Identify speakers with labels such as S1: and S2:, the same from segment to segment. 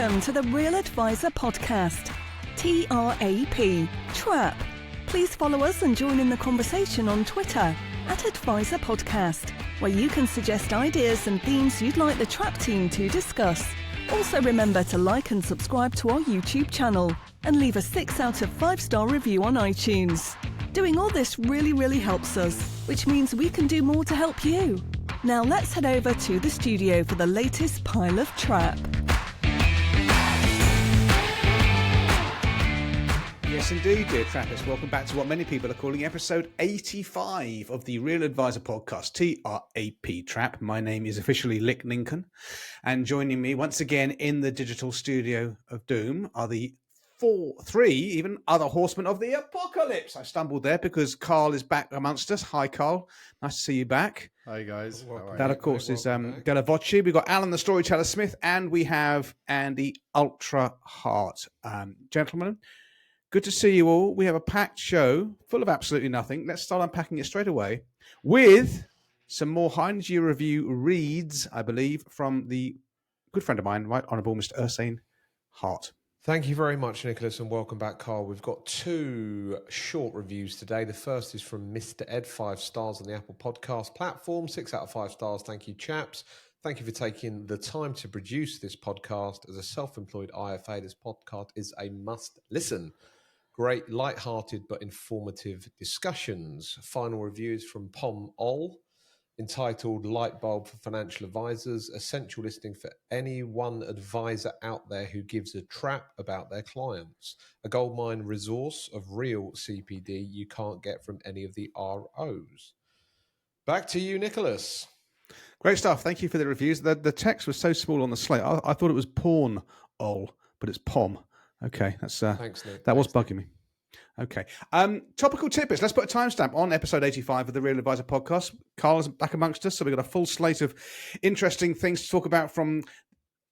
S1: Welcome to the Real Advisor Podcast, TRAP, TRAP. Please follow us and join in the conversation on Twitter @Advisor Podcast, where you can suggest ideas and themes you'd like the TRAP team to discuss. Also remember to like and subscribe to our YouTube channel and leave a 6 out of 5-star review on iTunes. Doing all this really helps us, which means we can do more to help you. Now let's head over to the studio for the latest pile of TRAP.
S2: Yes, indeed, dear Trappist. Welcome back to what many people are calling episode 85 of the Real Advisor Podcast, TRAP, TRAP. My name is officially Lick Lincoln, and joining me once again in the digital studio of Doom are the three other horsemen of the apocalypse. I stumbled there because Carl is back amongst us. Hi, Carl. Nice to see you back.
S3: Hi, guys.
S2: That, of course, is Della Voce. We've got Alan the Storyteller Smith, and we have Andy Ultra Hart. Gentlemen, good to see you all. We have a packed show full of absolutely nothing. Let's start unpacking it straight away with some more high-energy review reads, I believe, from the good friend of mine, Right Honourable Mr. Ursane Hart.
S3: Thank you very much, Nicholas, and welcome back, Carl. We've got 2 short reviews today. The first is from Mr. Ed, 5 stars on the Apple Podcast platform, 6 out of 5 stars. Thank you, chaps. Thank you for taking the time to produce this podcast. As a self-employed IFA, this podcast is a must listen. Great, light-hearted but informative discussions. Final reviews from Pom Ol, entitled Light Bulb for Financial Advisors, essential listening for any one advisor out there who gives a trap about their clients. A goldmine resource of real CPD you can't get from any of the ROs. Back to you, Nicholas.
S2: Great stuff. Thank you for the reviews. The text was so small on the slate. I thought it was Porn Ol, but it's Pom. Okay, that's
S3: Thanks, Nick.
S2: That was bugging me. Okay. Topical Titbits. Let's put a timestamp on episode 85 of the Real Advisor Podcast. Carl is back amongst us, so we've got a full slate of interesting things to talk about from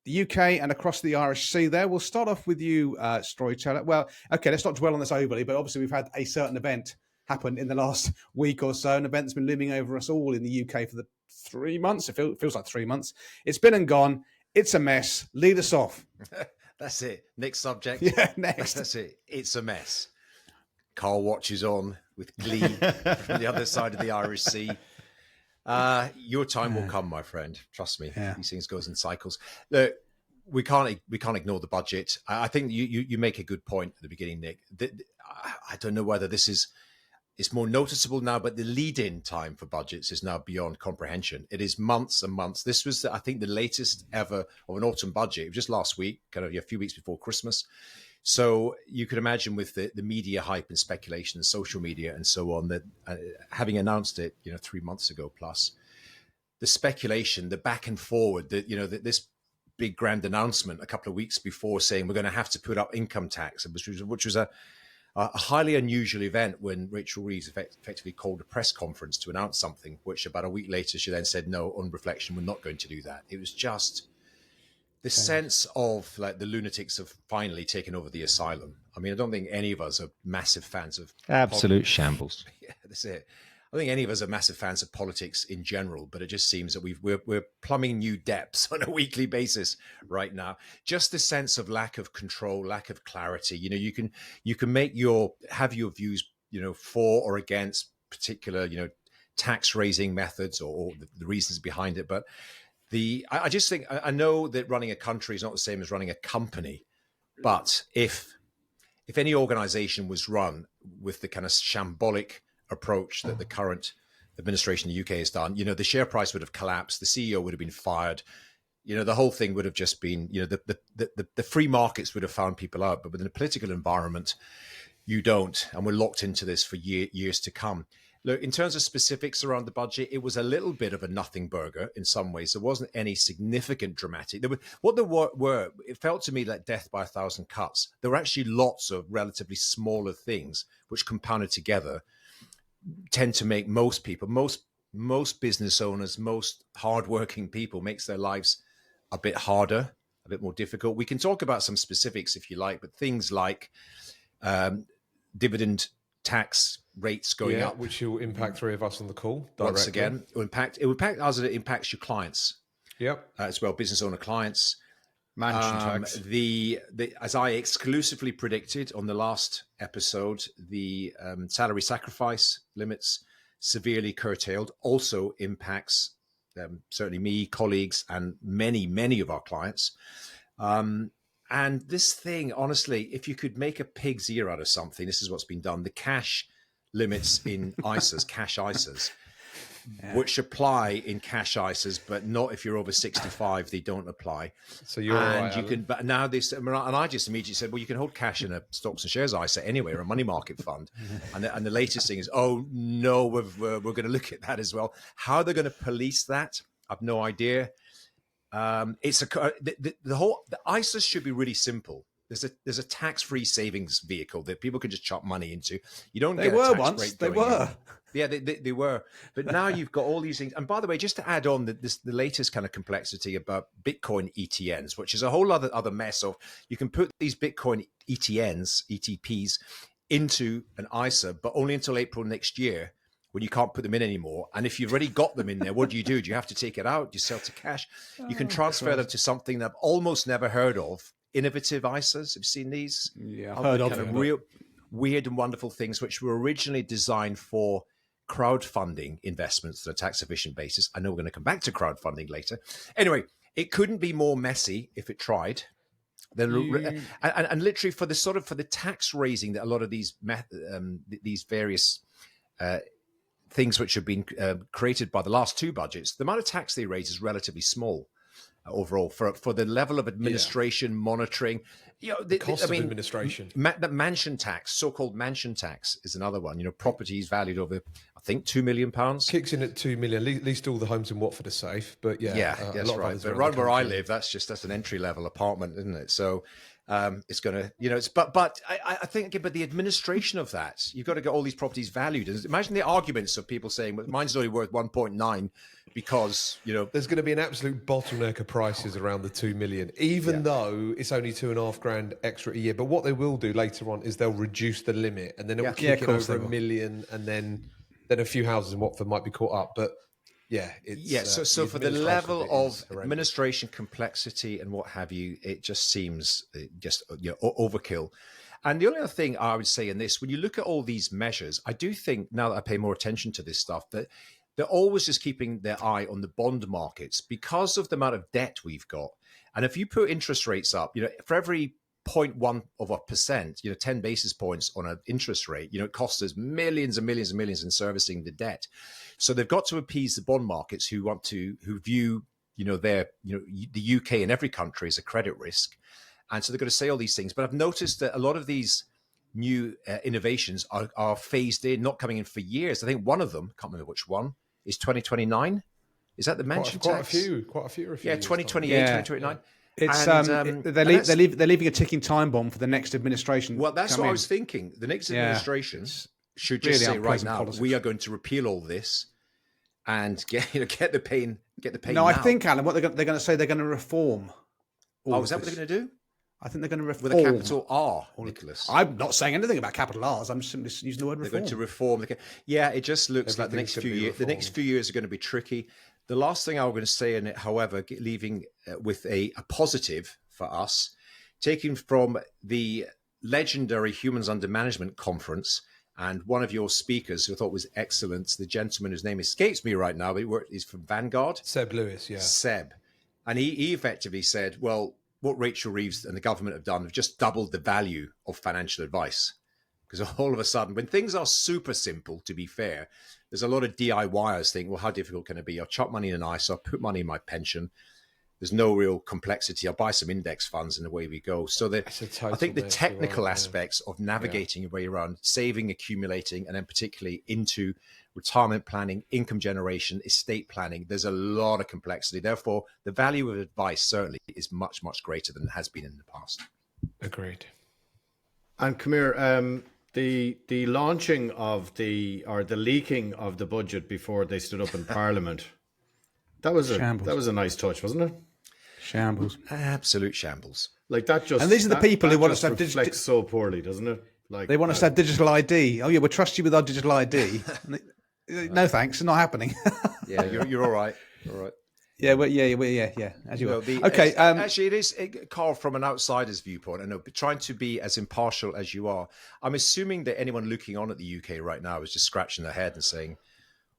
S2: the UK and across the Irish Sea there. We'll start off with you, Storyteller. Well, okay, let's not dwell on this overly, but obviously we've had a certain event happen in the last week or so, an event that's been looming over us all in the UK for the 3 months. It feels like 3 months. It's been and gone. It's a mess. Lead us off.
S4: That's it. Next subject.
S2: Yeah, next.
S4: That's it. It's a mess. Carl watches on with glee from the other side of the Irish Sea. Your time will come, my friend. Trust me.
S2: Yeah.
S4: These things goes in cycles. Look, we can't ignore the budget. I think you make a good point at the beginning, Nick. I don't know whether it's more noticeable now, but the lead-in time for budgets is now beyond comprehension. It is months and months. This was, I think, the latest ever of an autumn budget. It was just last week, kind of a few weeks before Christmas. So you could imagine with the media hype and speculation and social media and so on, that having announced it, 3 months ago plus, the speculation, the back and forward, that this big grand announcement a couple of weeks before saying we're going to have to put up income tax, which was a highly unusual event when Rachel Reeves effectively called a press conference to announce something, which about a week later she then said, no, on reflection, we're not going to do that. It was just the sense of like the lunatics have finally taken over the asylum. I mean, I don't think any of us are massive fans of
S5: absolute shambles.
S4: Yeah, that's it. I think any of us are massive fans of politics in general, but it just seems that we're plumbing new depths on a weekly basis right now. Just the sense of lack of control, lack of clarity. You can have your views, for or against particular, tax raising methods or the reasons behind it. But I just think, I know that running a country is not the same as running a company, but if any organization was run with the kind of shambolic approach that the current administration in the UK has done, the share price would have collapsed, the CEO would have been fired, the whole thing would have just been, the free markets would have found people out, but within a political environment, you don't, and we're locked into this for years to come. Look, in terms of specifics around the budget, it was a little bit of a nothing burger in some ways. There wasn't any significant dramatic. It felt to me like death by a thousand cuts. There were actually lots of relatively smaller things which compounded together tend to make most people, most business owners, most hardworking people makes their lives a bit harder, a bit more difficult. We can talk about some specifics if you like, but things like dividend tax rates going up,
S3: which will impact 3 of us on the call directly.
S4: Once again, it will impact us. It impacts your clients.
S3: Yep.
S4: As well, business owner clients.
S5: Mansion tax.
S4: The as I exclusively predicted on the last episode, the salary sacrifice limits severely curtailed also impacts certainly me, colleagues, and many of our clients. And this thing, honestly, if you could make a pig's ear out of something, this is what's been done. The cash limits in ISAs, cash ISAs, which apply in cash ISAs, but not if you're over 65. They don't apply.
S3: So you're
S4: and
S3: right,
S4: you can. But now this, and I just immediately said, well, you can hold cash in a stocks and shares ISA anyway, or a money market fund. And the latest thing is, oh no, we're going to look at that as well. How they're going to police that, I've no idea. It's the ISAs should be really simple. There's a tax-free savings vehicle that people can just chop money into. You don't
S2: They
S4: get
S2: were
S4: a tax
S2: once.
S4: rate
S2: They
S4: going in.
S2: were.
S4: Yeah, they were. But now you've got all these things. And by the way, just to add on the latest kind of complexity about Bitcoin ETNs, which is a whole other mess of, you can put these Bitcoin ETPs into an ISA, but only until April next year, when you can't put them in anymore. And if you've already got them in there, what do? Do you have to take it out? Do you sell to cash? You can transfer them to something that I've almost never heard of. Innovative ISAs. Have you seen these?
S2: Yeah, I've heard of
S4: kind
S2: them.
S4: of real weird and wonderful things, which were originally designed for crowdfunding investments on a tax efficient basis. I know we're going to come back to crowdfunding later. Anyway, it couldn't be more messy if it tried. And literally for the tax raising that a lot of these various things which have been created by the last two budgets, the amount of tax they raise is relatively small overall for the level of administration, monitoring. The
S3: cost of administration.
S4: The mansion tax, so-called mansion tax, is another one. Properties valued over, I think, £2 million.
S3: Kicks in at 2 million. At least all the homes in Watford are safe. But
S4: that's right. But right where I live, that's an entry-level apartment, isn't it? So it's going to, but I think, but the administration of that, you've got to get all these properties valued. And imagine the arguments of people saying, well, mine's only worth 1.9 because,
S3: there's going to be an absolute bottleneck of prices around the 2 million, even though it's only $2,500 extra a year. But what they will do later on is they'll reduce the limit, and then it will kick it over $1 million, and then a few houses in Watford might be caught up. But
S4: so for the level of administration complexity and what have you, it just seems overkill. And the only other thing I would say in this, when you look at all these measures, I do think, now that I pay more attention to this stuff, that they're always just keeping their eye on the bond markets because of the amount of debt we've got. And if you put interest rates up, for every 0.1%, 10 basis points on an interest rate, it costs us millions and millions and millions in servicing the debt. So they've got to appease the bond markets who view, the UK and every country as a credit risk. And so they're going to say all these things. But I've noticed that a lot of these new innovations are phased in, not coming in for years. I think one of them, can't remember which one, is 2029. Is that the mansion tax?
S3: Quite a few.
S4: Yeah, 2028, 2029.
S2: It's they're leaving a ticking time bomb for the next administration.
S4: Well, that's what I was thinking. The next administration should just say right now, politics. We are going to repeal all this and get the pain. No,
S2: now. I think, Alan, what they're going to say, they're going to reform.
S4: Is that what they're going to do?
S2: I think they're going to reform.
S4: With a capital R, Nicholas.
S2: I'm not saying anything about capital R's. I'm simply using the word reform.
S4: They're going to reform. It just looks like the next few years are going to be tricky. The last thing I'm going to say in it, however, leaving with a positive for us, taken from the legendary Humans Under Management conference, and one of your speakers who I thought was excellent, the gentleman whose name escapes me right now, but he's from Vanguard.
S3: Seb Lewis, yeah.
S4: Seb. And he effectively said, well, what Rachel Reeves and the government have done have just doubled the value of financial advice. Because all of a sudden, when things are super simple, to be fair, there's a lot of DIYers think, well, how difficult can it be? I'll chuck money in an ISA, I'll put money in my pension. There's no real complexity. I'll buy some index funds and away we go. So I think the technical aspects of navigating your way around, saving, accumulating, and then particularly into retirement planning, income generation, estate planning, there's a lot of complexity. Therefore, the value of advice certainly is much, much greater than it has been in the past.
S3: Agreed.
S5: And come here, the launching of the leaking of the budget before they stood up in Parliament, that was a nice touch, wasn't it?
S2: Shambles.
S4: Absolute shambles.
S5: Like that just.
S2: And these are the people who want us to have
S5: digital. So poorly, doesn't it? Like
S2: they want us to have digital ID. Oh yeah, we'll trust you with our digital ID. No thanks, it's not happening.
S4: Yeah, you're all right. All right.
S2: Yeah. As you
S4: No,
S2: were. Okay.
S4: Actually, it is, Carl, from an outsider's viewpoint. I know, but trying to be as impartial as you are, I'm assuming that anyone looking on at the UK right now is just scratching their head and saying,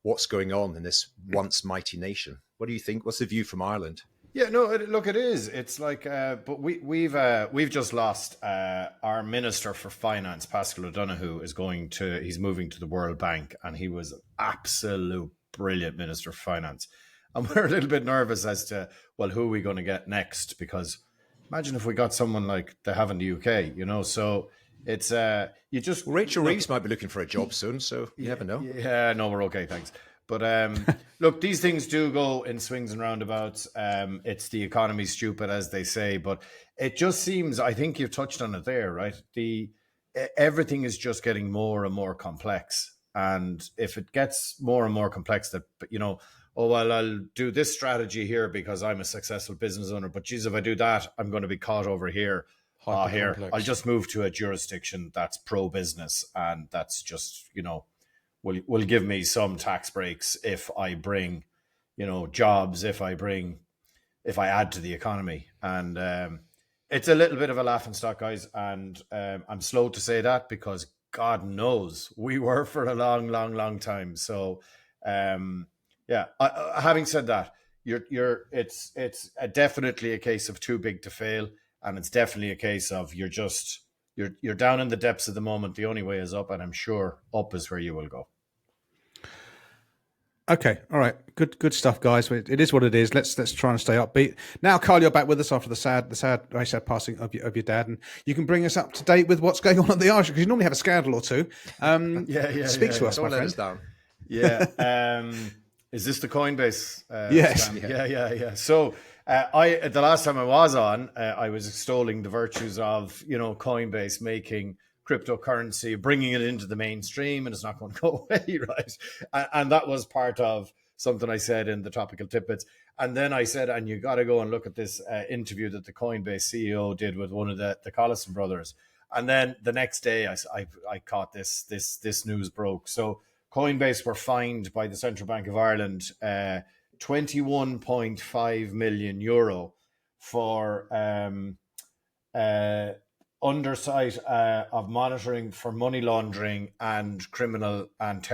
S4: "What's going on in this once mighty nation?" What do you think? What's the view from Ireland?
S5: Yeah, no, look, it is. It's like, but we've just lost our Minister for Finance, Pascal O'Donoghue, he's moving to the World Bank, and he was an absolute brilliant Minister for Finance. And we're a little bit nervous as to, well, who are we going to get next? Because imagine if we got someone like they have in the UK, so it's, you just...
S4: Rachel Reeves might be looking for a job soon, so you never know.
S5: Yeah, no, we're okay, thanks. But look, these things do go in swings and roundabouts. It's the economy stupid, as they say, but it just seems, I think you've touched on it there, right? Everything is just getting more and more complex. And if it gets more and more complex, oh, well, I'll do this strategy here because I'm a successful business owner. But geez, if I do that, I'm going to be caught over here. Here, I'll just move to a jurisdiction that's pro-business. And that's just, will give me some tax breaks if I bring, jobs, if I add to the economy. And it's a little bit of a laughing stock, guys. And I'm slow to say that because God knows we were for a long, long, long time. So, having said that, it's definitely a case of too big to fail, and it's definitely a case of you're down in the depths at the moment. The only way is up, and I'm sure up is where you will go.
S2: Okay, all right, good stuff, guys. It is what it is. Let's try and stay upbeat. Now, Carl, you're back with us after the very sad passing of your dad, and you can bring us up to date with what's going on at the Irish, because you normally have a scandal or two. Speak to us,
S4: Don't
S2: my
S4: let
S2: friend.
S4: us down.
S5: Yeah. Is this the Coinbase?
S2: Yes.
S5: Scam? Yeah. So the last time I was on, I was extolling the virtues of Coinbase making cryptocurrency, bringing it into the mainstream, and it's not going to go away, right? And that was part of something I said in the Topical Titbits. And then I said, and you got to go and look at this interview that the Coinbase CEO did with one of the Collison brothers. And then the next day, I caught this news broke. So Coinbase were fined by the Central Bank of Ireland 21.5 million euro for undersight of monitoring for money laundering and criminal and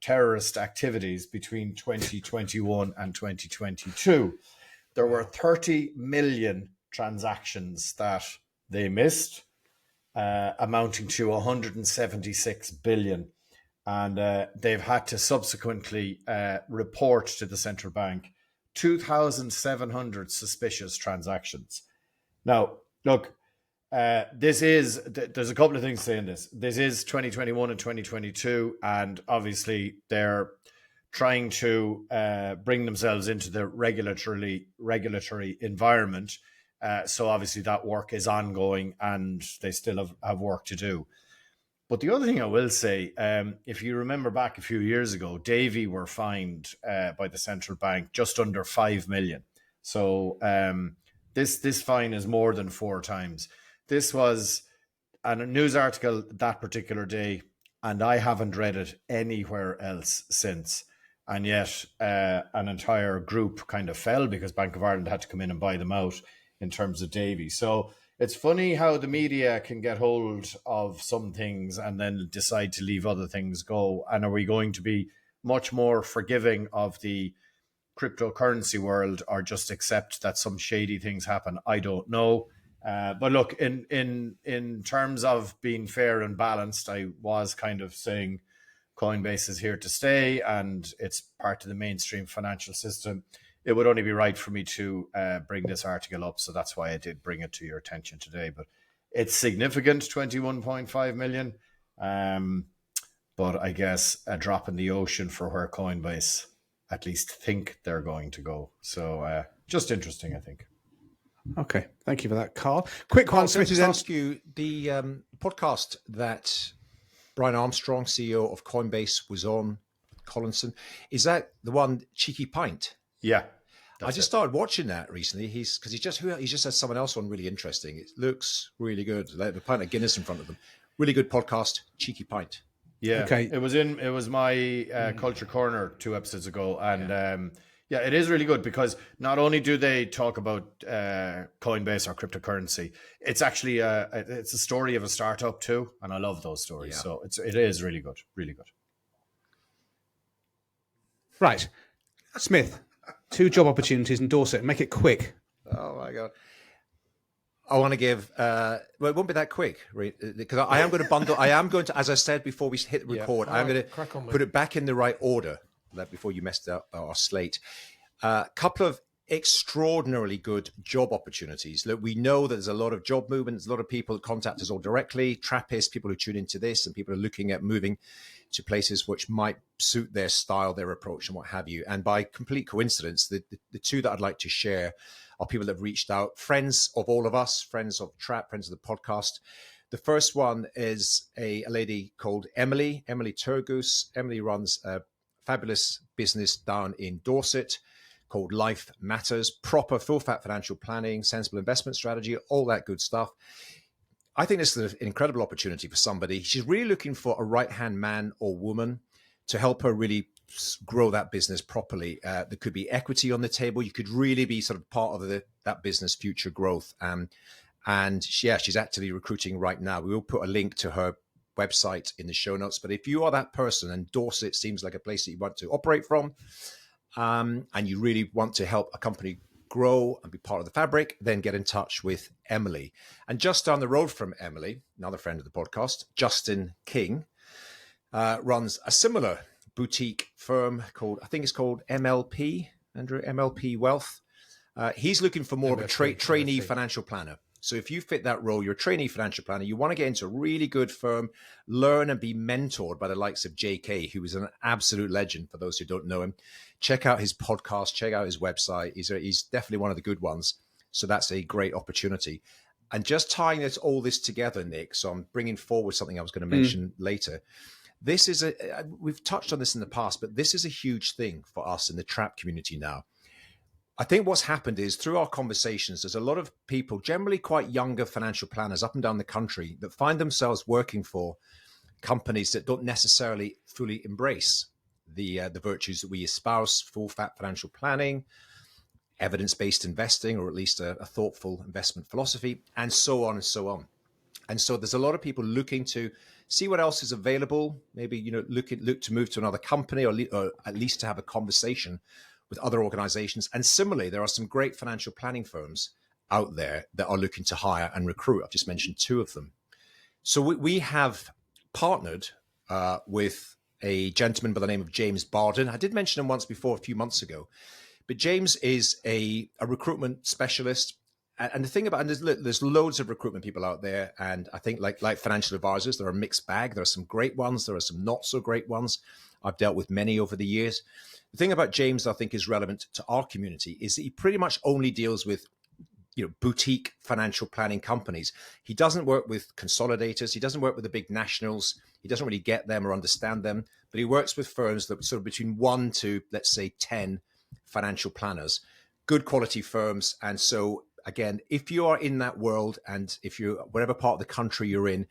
S5: terrorist activities between 2021 and 2022. There were 30 million transactions that they missed, amounting to 176 billion. And they've had to subsequently report to the central bank 2,700 suspicious transactions. Now, look, there's a couple of things to say in this. This is 2021 and 2022, and obviously they're trying to bring themselves into the regulatory environment. So obviously that work is ongoing, and they still have work to do. But the other thing I will say, if you remember back a few years ago, Davy were fined by the central bank just under 5 million. So this fine is more than 4 times. This was a news article that particular day, and I haven't read it anywhere else since. And yet an entire group kind of fell because Bank of Ireland had to come in and buy them out in terms of Davy. So it's funny how the media can get hold of some things and then decide to leave other things go. And are we going to be much more forgiving of the cryptocurrency world, or just accept that some shady things happen? I don't know. But look, in terms of being fair and balanced, I was kind of saying Coinbase is here to stay and it's part of the mainstream financial system. It would only be right for me to bring this article up. So that's why I did bring it to your attention today. But it's significant, 21.5 million. But I guess a drop in the ocean for where Coinbase at least think they're going to go. So just interesting, I think.
S2: Okay, thank you for that, Carl. Quick one,
S4: Smithy. To ask you, the podcast that Brian Armstrong, CEO of Coinbase, was on, Collinson, is that the one, Cheeky Pint?
S5: Yeah,
S4: I just started watching that recently. He just had someone else on really interesting. It looks really good. They have a pint of Guinness in front of them. Really good podcast, Cheeky Pint.
S5: Yeah, okay. It was my Culture Corner 2 episodes ago, and Yeah, it is really good because not only do they talk about Coinbase or cryptocurrency, it's actually it's a story of a startup too, and I love those stories.
S4: Yeah.
S5: So it is really good, really good.
S2: Right, Smith, 2 job opportunities in Dorset. Make it quick.
S4: Oh my God. I want to give, well, it won't be that quick, because I am going to bundle, I am going to, as I said before we hit record, I'm going to put it back in the right order that before you messed up our slate. A couple of extraordinarily good job opportunities. Look, we know that there's a lot of job movement. There's a lot of people that contact us all directly, TRAPist, people who tune into this, and people are looking at moving to places which might suit their style, their approach, and what have you. And by complete coincidence, the 2 that I'd like to share are people that have reached out, friends of all of us, friends of Trap, friends of the podcast. The first one is a lady called Emily Turgoose. Emily runs a fabulous business down in Dorset called Life Matters, proper full-fat financial planning, sensible investment strategy, all that good stuff. I think this is an incredible opportunity for somebody. She's really looking for a right-hand man or woman to help her really grow that business properly. There could be equity on the table. You could really be sort of part of that business future growth. And she's actively recruiting right now. We will put a link to her website in the show notes. But if you are that person and Dorset seems like a place that you want to operate from, and you really want to help a company grow and be part of the fabric, then get in touch with Emily. And just down the road from Emily, another friend of the podcast, Justin King, runs a similar boutique firm called MLP, Andrew, MLP Wealth. He's looking for more of a trainee financial planner. So if you fit that role, you're a trainee financial planner, you want to get into a really good firm, learn and be mentored by the likes of JK, who is an absolute legend for those who don't know him. Check out his podcast, check out his website. He's definitely one of the good ones. So that's a great opportunity. And just tying all this together, Nick, so I'm bringing forward something I was going to mention later. This is we've touched on this in the past, but this is a huge thing for us in the Trap community now. I think what's happened is through our conversations, there's a lot of people, generally quite younger financial planners up and down the country, that find themselves working for companies that don't necessarily fully embrace the virtues that we espouse: full fat financial planning, evidence-based investing, or at least a thoughtful investment philosophy, and so on and so on. And so there's a lot of people looking to see what else is available, maybe look to move to another company, or at least to have a conversation with other organizations. And similarly, there are some great financial planning firms out there that are looking to hire and recruit. I've just mentioned 2 of them. So we have partnered with a gentleman by the name of James Barden. I did mention him once before, a few months ago. But James is a recruitment specialist. And the thing about, and there's loads of recruitment people out there. And I think like financial advisors, they're a mixed bag. There are some great ones. There are some not so great ones. I've dealt with many over the years. The thing about James, I think, is relevant to our community is that he pretty much only deals with boutique financial planning companies. He doesn't work with consolidators. He doesn't work with the big nationals. He doesn't really get them or understand them. But he works with firms that sort of between 1 to, let's say, 10 financial planners, good quality firms. And so, again, if you are in that world, and if you're whatever part of the country you're in,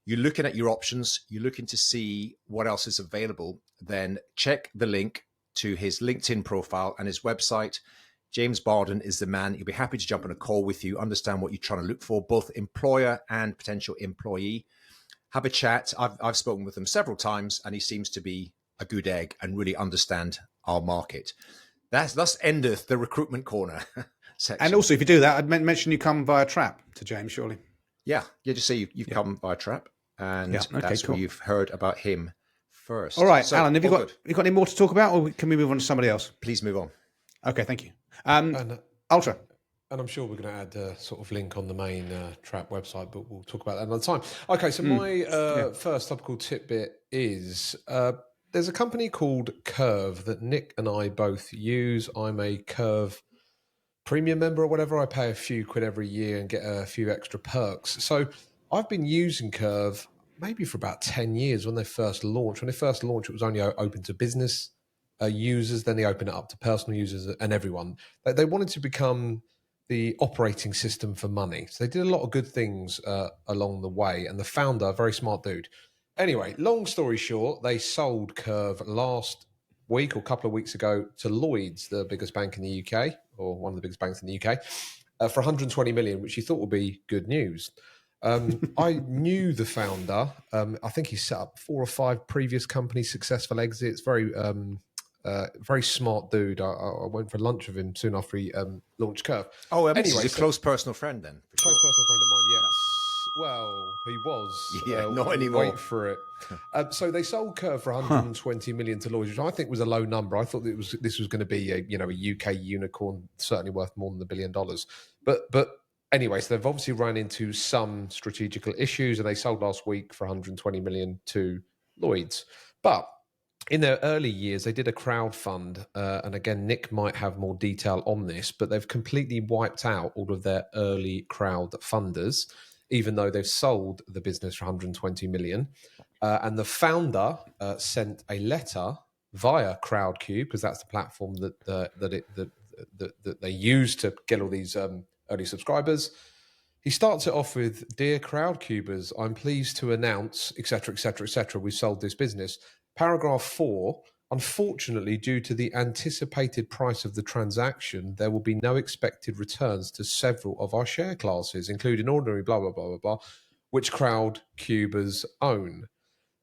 S4: you're looking at your options, you're looking to see what else is available, then check the link to his LinkedIn profile and his website. James Barden is the man. He'll be happy to jump on a call with you, understand what you're trying to look for, both employer and potential employee. Have a chat. I've spoken with him several times, and he seems to be a good egg and really understand our market. Thus endeth the recruitment corner section.
S2: And also, if you do that, I'd mention you come via Trap to James, surely.
S4: Yeah, just say you've come via Trap, and that's
S2: cool.
S4: where you've heard about him first.
S2: All right,
S4: so,
S2: Alan, have you got any more to talk about, or can we move on to somebody else?
S4: Please move on.
S2: Okay, thank you. Ultra.
S3: And I'm sure we're going to add a sort of link on the main Trap website, but we'll talk about that another time. Okay, so my first topical tidbit is there's a company called Curve that Nick and I both use. I'm a Curve premium member or whatever. I pay a few quid every year and get a few extra perks. So I've been using Curve maybe for about 10 years when they first launched. When they first launched, it was only open to business users. Then they opened it up to personal users and everyone. They wanted to become the operating system for money. So they did a lot of good things along the way. And the founder, a very smart dude. Anyway, long story short, they sold Curve last week or couple of weeks ago to Lloyds, the biggest bank in the UK, or one of the biggest banks in the UK, for 120 million, which he thought would be good news. I knew the founder. I think he set up 4 or 5 previous companies, successful exits. Very smart dude. I went for lunch with him soon after he launched Curve.
S4: Oh,
S3: anyway,
S4: he's a close personal friend then.
S3: Close personal friend of mine, yes. Well, he was.
S4: Yeah, not anymore.
S3: Wait for it. So they sold Curve for 120 million to Lloyds, which I think was a low number. I thought this was going to be a UK unicorn, certainly worth more than $1 billion. But anyway, so they've obviously run into some strategical issues, and they sold last week for 120 million to Lloyds. But in their early years, they did a crowdfund, and again, Nick might have more detail on this, but they've completely wiped out all of their early crowd funders, even though they've sold the business for 120 million. And the founder sent a letter via Crowdcube, because that's the platform that they use to get all these early subscribers. He starts it off with, "Dear Crowdcubers, I'm pleased to announce, etc., etc., etc. we sold this business." Paragraph 4, unfortunately, due to the anticipated price of the transaction, there will be no expected returns to several of our share classes, including ordinary blah, blah, blah, blah, blah, which Crowdcubers own.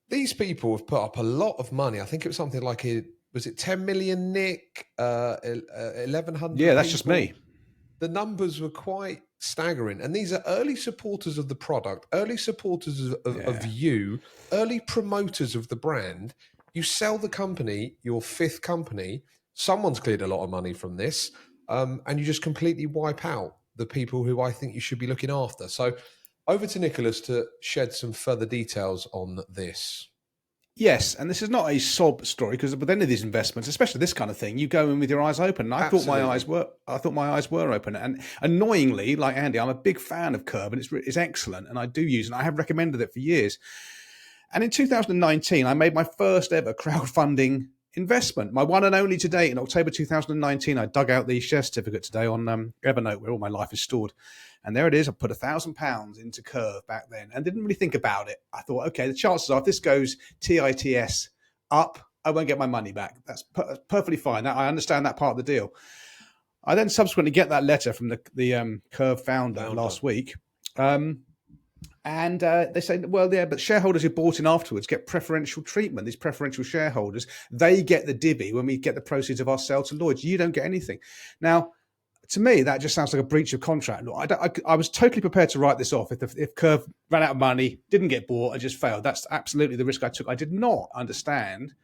S3: These people have put up a lot of money. I think it was something like, was it 10 million, Nick? 1,100
S2: Yeah, that's
S3: people?
S2: just me.
S3: The numbers were quite staggering. And these are early supporters of the product, early supporters of you, early promoters of the brand. You sell the company, your 5th company, someone's cleared a lot of money from this, and you just completely wipe out the people who I think you should be looking after. So over to Nicholas to shed some further details on this.
S2: Yes, and this is not a sob story, because with any of these investments, especially this kind of thing, you go in with your eyes open. And I thought my eyes were open. And annoyingly, like Andy, I'm a big fan of Curve, and it's excellent, and I do use it. And I have recommended it for years. And in 2019, I made my first ever crowdfunding investment, my one and only to date. In October 2019, I dug out the share certificate today on Evernote, where all my life is stored. And there it is. I put £1,000 into Curve back then and didn't really think about it. I thought, okay, the chances are if this goes TITS up, I won't get my money back. That's perfectly fine. I understand that part of the deal. I then subsequently get that letter from the Curve founder last week. And they say, well, yeah, but shareholders who bought in afterwards get preferential treatment. These preferential shareholders, they get the divvy when we get the proceeds of our sale to Lloyds. You don't get anything. Now, to me, that just sounds like a breach of contract law. I was totally prepared to write this off if Curve ran out of money, didn't get bought, and just failed. That's absolutely the risk I took. I did not understand.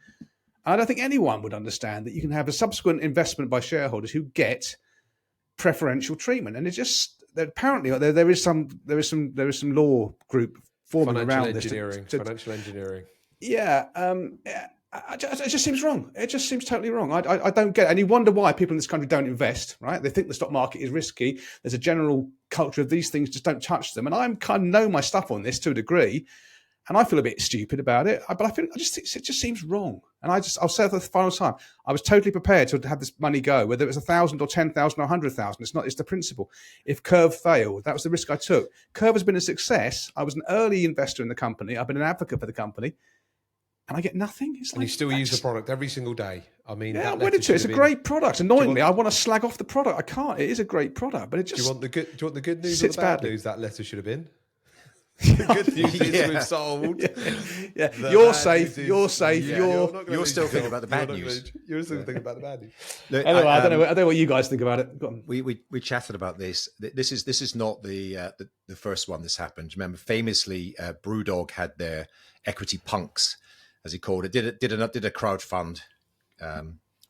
S2: I don't think anyone would understand that you can have a subsequent investment by shareholders who get preferential treatment, and it just apparently there is some law group forming around this.
S3: Financial engineering.
S2: Yeah. It just seems wrong. It just seems totally wrong. I don't get it. And you wonder why people in this country don't invest, right? They think the stock market is risky. There's a general culture of these things, just don't touch them. And I kind of know my stuff on this to a degree, and I feel a bit stupid about it. But it just seems wrong. And I'll say it for the final time, I was totally prepared to have this money go, whether it was 1,000 or 10,000 or 100,000. It's the principle. If Curve failed, that was the risk I took. Curve has been a success. I was an early investor in the company. I've been an advocate for the company. And I get nothing. It's
S3: and you still use the product every single day. I mean,
S2: yeah, it's a great product. Annoyingly, I want to slag off the product. I can't. It is a great product, but it just.
S3: Do you want the good news or the bad news? That letter should have been. The good news is we've sold.
S2: Yeah. You're safe. You're safe.
S4: You're still thinking about the bad news.
S3: You're still thinking about the bad news.
S2: Look, anyway, I don't know what you guys think about it. Go on.
S4: We chatted about this. This is not the first one that's happened. Remember, famously, Brewdog had their equity punks, as he called it, did a crowdfund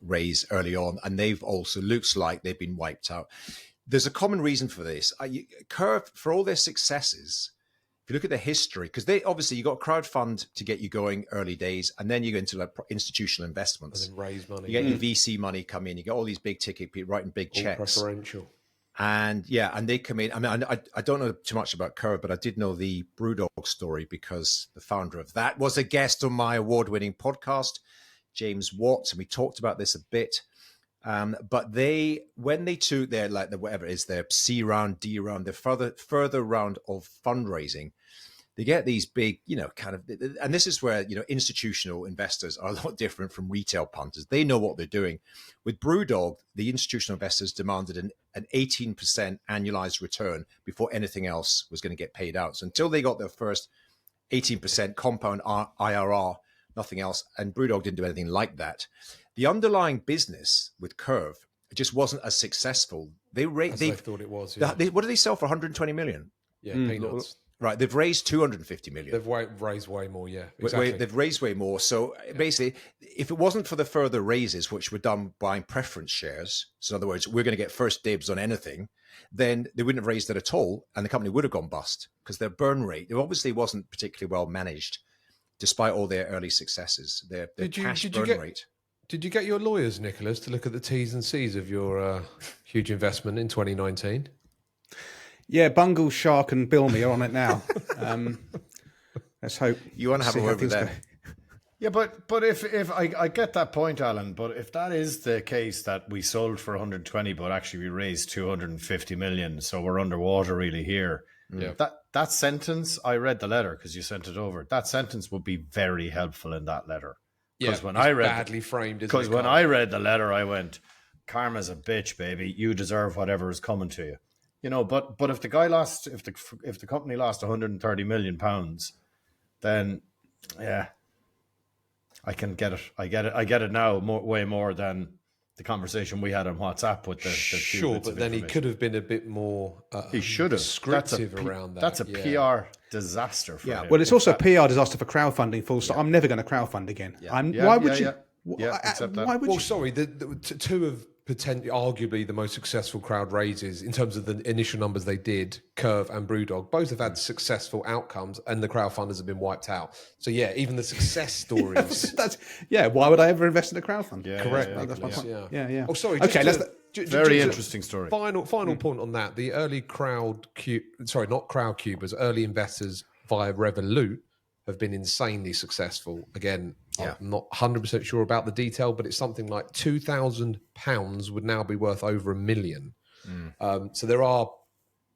S4: raise early on, and they've also looks like they've been wiped out. There's a common reason for this. Curve, for all their successes, if you look at the history, because they obviously you got a crowdfund to get you going early days, and then you go into like institutional investments
S3: and then raise money.
S4: You get your VC money come in. You get all these big ticket people writing big
S3: all
S4: checks.
S3: Preferential.
S4: And they come in. I mean, I don't know too much about Curve, but I did know the Brewdog story because the founder of that was a guest on my award-winning podcast, James Watts, and we talked about this a bit. But when they took their C round, D round, their further round of fundraising, they get these big, kind of, and this is where, institutional investors are a lot different from retail punters. They know what they're doing. With Brewdog, the institutional investors demanded an 18% annualized return before anything else was going to get paid out. So until they got their first 18% compound IRR, nothing else. And Brewdog didn't do anything like that. The underlying business with Curve just wasn't as successful. They
S3: thought it was. Yeah.
S4: What did they sell for 120 million?
S3: Yeah, peanuts.
S4: Right, they've raised 250 million.
S3: They've raised way more, yeah. Exactly.
S4: They've raised way more. So basically, if it wasn't for the further raises, which were done buying preference shares, so in other words, we're going to get first dibs on anything, then they wouldn't have raised it at all, and the company would have gone bust because their burn rate, it obviously wasn't particularly well managed, despite all their early successes. Their cash burn rate.
S3: Did you get your lawyers, Nicholas, to look at the T's and C's of your huge investment in 2019?
S2: Yeah, Bungle, Shark, and Bilmy are on it now. Let's hope
S4: you want to have a word with them.
S5: Yeah, but if I get that point, Alan, but if that is the case that we sold for 120, but actually we raised 250 million, so we're underwater really here.
S3: Yeah.
S5: That sentence, I read the letter because you sent it over. That sentence would be very helpful in that letter. Because when I read
S3: badly framed,
S5: because when I read the letter, I went, "Karma's a bitch, baby. You deserve whatever is coming to you." But if the guy lost, if the company lost 130 million pounds, then yeah, I can get it. I get it now way more than the conversation we had on WhatsApp with the
S3: sure, but then he could have been a bit more
S5: he should have
S3: descriptive around that.
S5: That's a PR disaster for him.
S2: Well, it's also a PR disaster for crowdfunding. Full stop. I'm never going to crowdfund again. Why would you?
S5: Except that.
S2: Why would
S3: Well,
S2: you?
S3: sorry, the two of potentially, arguably the most successful crowd raises in terms of the initial numbers they did, Curve and Brewdog, both have had successful outcomes, and the crowdfunders have been wiped out. So yeah, even the success stories.
S2: Why would I ever invest in a crowdfund?
S3: Correct.
S2: That's my point.
S3: Yeah. Oh, sorry.
S5: Okay, very interesting story.
S3: Final point on that: the early not Crowdcubers, early investors via Revolut have been insanely successful. Again, I'm not 100% sure about the detail, but it's something like £2,000 would now be worth over $1 million. So there are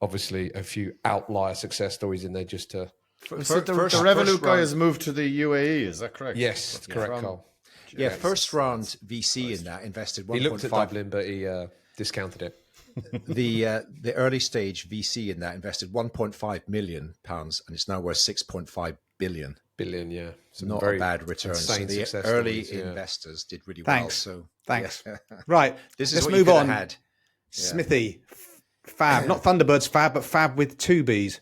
S3: obviously a few outlier success stories in there just to...
S5: The Revolut guy has moved to the UAE, is that correct?
S3: Yes, that's correct, Carl.
S4: Yeah, first round VC in that invested 1.5...
S3: He looked at Dublin, but he discounted it.
S4: The early stage VC in that invested £1.5 million, and it's now worth 6.5 billion.
S3: Yeah.
S4: Some not a bad return. So the early investors did really well. So
S2: thanks. Right.
S4: Let's
S2: move on. Smithy, Fab, not Thunderbird's Fab, but Fab with two B's.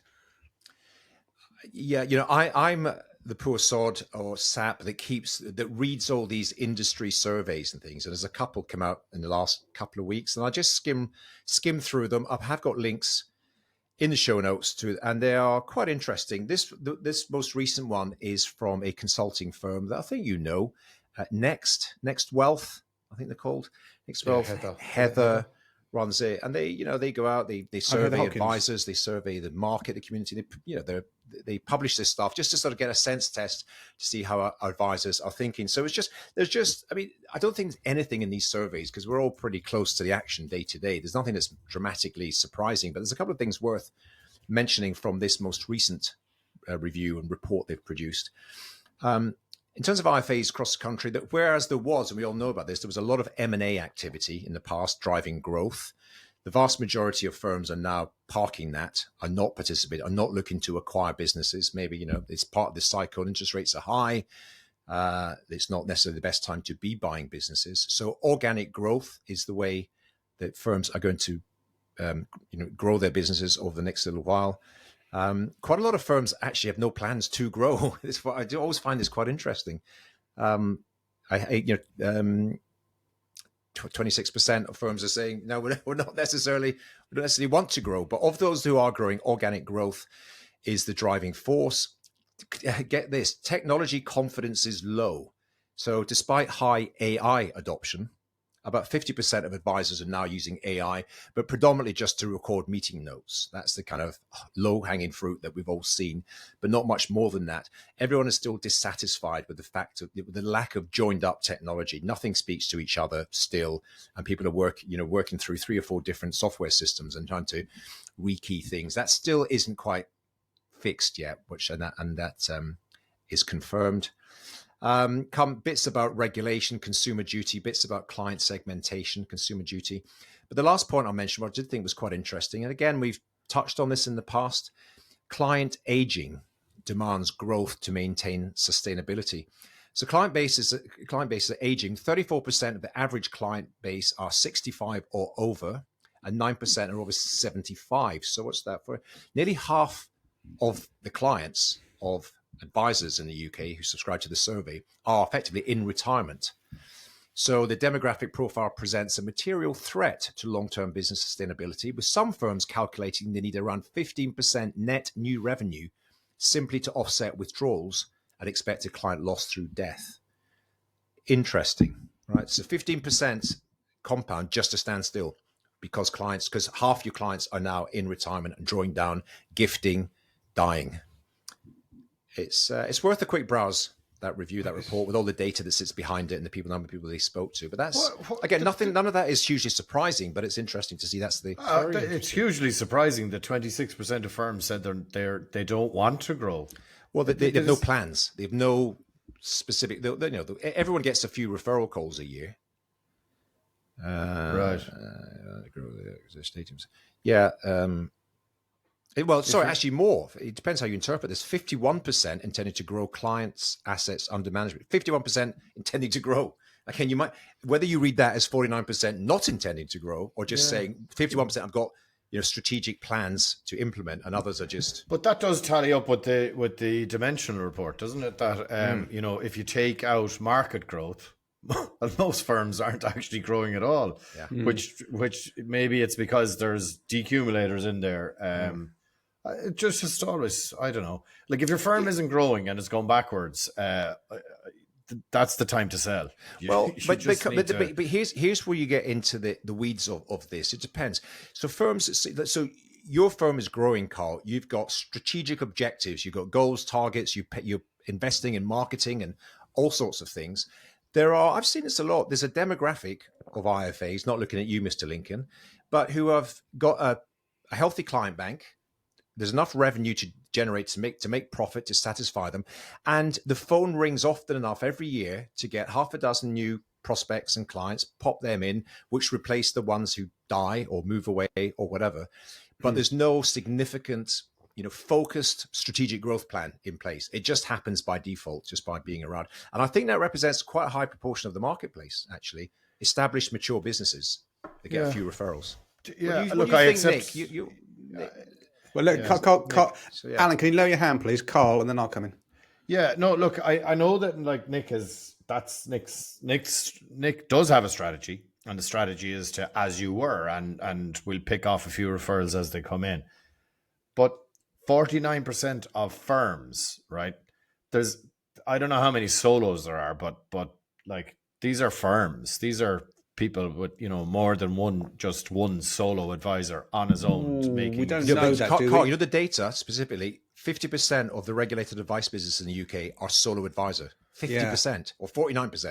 S4: Yeah, I'm the poor sod or sap that reads all these industry surveys and things. And there's a couple come out in the last couple of weeks, and I just skim through them. I have got links in the show notes to, and they are quite interesting. This most recent one is from a consulting firm that I think Next Wealth, I think they're called. Next Wealth. Heather runs it, and they go out, they survey advisors, they survey the market, the community. They publish this stuff just to sort of get a sense test to see how our advisors are thinking. So I don't think there's anything in these surveys because we're all pretty close to the action day to day. There's nothing that's dramatically surprising, but there's a couple of things worth mentioning from this most recent review and report they've produced. In terms of IFAs across the country, that whereas there was, and we all know about this, there was a lot of M&A activity in the past driving growth. The vast majority of firms are now parking that, are not participating, are not looking to acquire businesses. Maybe, it's part of the cycle. Interest rates are high. It's not necessarily the best time to be buying businesses. So organic growth is the way that firms are going to, grow their businesses over the next little while. Quite a lot of firms actually have no plans to grow. I do always find this quite interesting. 26% of firms are saying, no, we don't necessarily want to grow. But of those who are growing, organic growth is the driving force. Get this, technology confidence is low. So despite high AI adoption, about 50% of advisors are now using AI, but predominantly just to record meeting notes. That's the kind of low-hanging fruit that we've all seen, but not much more than that. Everyone is still dissatisfied with the fact of the lack of joined-up technology. Nothing speaks to each other still, and people are working through 3 or 4 different software systems and trying to rekey things. That still isn't quite fixed yet, and that is confirmed. Come bits about regulation, consumer duty, bits about client segmentation, consumer duty. But the last point I'll mention, what I did think was quite interesting, and again, we've touched on this in the past, client aging demands growth to maintain sustainability. So client bases are aging. 34% of the average client base are 65 or over, and 9% are over 75. So what's that for? Nearly half of the clients of advisors in the UK who subscribe to the survey are effectively in retirement. So the demographic profile presents a material threat to long-term business sustainability, with some firms calculating they need around 15% net new revenue simply to offset withdrawals and expected client loss through death. Interesting, right? So 15% compound just to stand still because half your clients are now in retirement and drawing down, gifting, dying. It's worth a quick browse, that report with all the data that sits behind it and the number of people they spoke to. But that's none of that is hugely surprising, but it's interesting to see that's the.
S5: It's hugely surprising that 26% of firms said they don't want to grow.
S4: Well, they have no plans. They have no specific. Everyone gets a few referral calls a year.
S5: Right.
S4: Yeah. Actually more. It depends how you interpret this. 51% intending to grow clients' assets under management. 51% intending to grow. Again, you might, whether you read that as 49% not intending to grow, or just saying 51% I've got strategic plans to implement, and others are just.
S5: But that does tally up with the dimensional report, doesn't it? That if you take out market growth, most firms aren't actually growing at all.
S4: Yeah.
S5: Which maybe it's because there's decumulators in there. Just always, I don't know. Like if your firm isn't growing and it's going backwards, that's the time to sell.
S4: But here's where you get into the weeds of this. It depends. So so your firm is growing, Carl. You've got strategic objectives. You've got goals, targets. You're investing in marketing and all sorts of things. I've seen this a lot. There's a demographic of IFAs, not looking at you, Mr. Lincoln, but who have got a healthy client bank. There's enough revenue to generate to make profit to satisfy them, and the phone rings often enough every year to get half a dozen new prospects and clients, pop them in, which replace the ones who die or move away or whatever. But there's no significant, focused strategic growth plan in place. It just happens by default, just by being around. And I think that represents quite a high proportion of the marketplace, actually. Established, mature businesses that get a few referrals.
S5: Yeah,
S4: what do you think, Nick? Nick?
S2: Well, look, Carl, Alan, can you lower your hand, please, Carl, and then I'll come in.
S5: Yeah, no, look, I know that like Nick does have a strategy, and the strategy is to as you were, and we'll pick off a few referrals as they come in. But 49% of firms, right? I don't know how many solos there are, but like these are firms. These are people with more than one solo advisor on his own making.
S2: We don't know that, do we?
S4: Carl, the data specifically, 50% of the regulated advice business in the UK are solo advisor. 50% or 49%.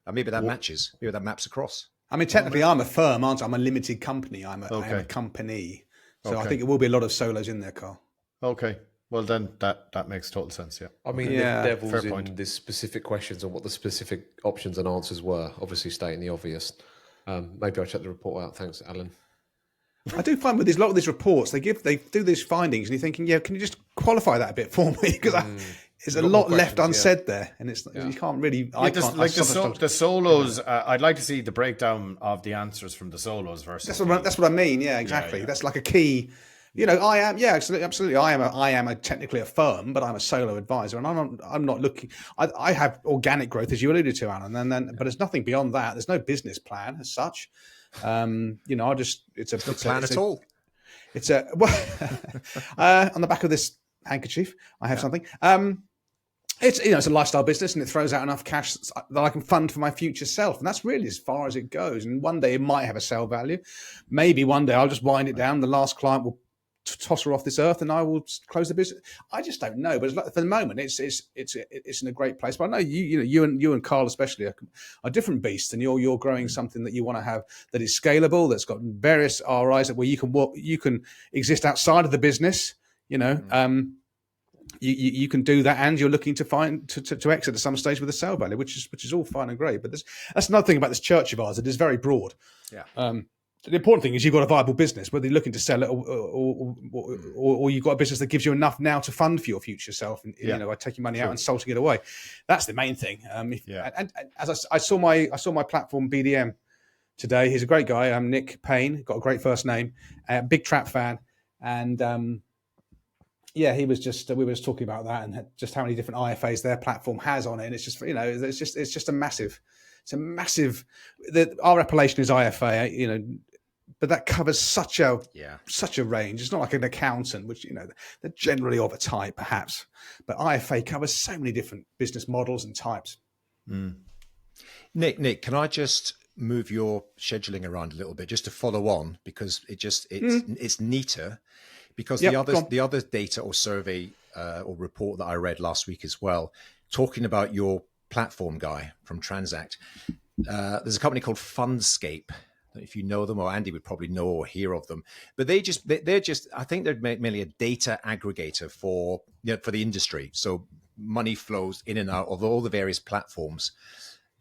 S4: And maybe that matches. Maybe that maps across.
S2: I mean, technically, I'm a firm, aren't I? I'm a limited company. I am a company. So I think it will be a lot of solos in there, Carl.
S5: Okay. Well, then that makes total sense, yeah.
S3: I mean, the devil's in the specific questions and what the specific options and answers were, obviously stating the obvious. Maybe I'll check the report out. Thanks, Alan.
S2: I do find with a lot of these reports, they do these findings, and you're thinking, can you just qualify that a bit for me? Because there's a lot left unsaid there, and it's you can't really.
S5: The solos. I'd like to see the breakdown of the answers from the solos versus.
S2: That's what I mean. Yeah, exactly. Yeah. That's like a key. I am. Yeah, absolutely. I am technically a firm, but I'm a solo advisor, and I'm not looking. I have organic growth, as you alluded to, Alan, but there's nothing beyond that. There's no business plan as such. It's a
S4: plan at all.
S2: It's on the back of this handkerchief, I have something. It's a lifestyle business, and it throws out enough cash that I can fund for my future self, and that's really as far as it goes. And one day it might have a sell value. Maybe one day I'll just wind it down. The last client will toss her off this earth, and I will close the business. I just don't know, but for the moment, it's in a great place. But I know you and Carl especially are different beasts, and you're growing something that you want to have that is scalable, that's got various RIs where you can exist outside of the business. you can do that, and you're looking to to exit at some stage with a sale value, which is all fine and great. But that's another thing about this church of ours. It is very broad.
S4: Yeah.
S2: The important thing is you've got a viable business, whether you're looking to sell it or you've got a business that gives you enough now to fund for your future self, and by taking money out and salting it away. That's the main thing. And as I saw my platform BDM today. He's a great guy. Nick Payne, got a great first name, big Trap fan, and he was just we were just talking about that and just how many different IFAs their platform has on it. And it's just it's just a massive. It's a massive. Our appellation is IFA, but that covers such a range. It's not like an accountant, which they're generally of a type, perhaps, but IFA covers so many different business models and types.
S4: Nick, can I just move your scheduling around a little bit just to follow on, because it's neater, because the other data or survey or report that I read last week as well, talking about your platform guy from Transact. There's a company called Fundscape. If you know them, or Andy would probably know or hear of them, but they're just I think they're mainly a data aggregator for the industry. So money flows in and out of all the various platforms,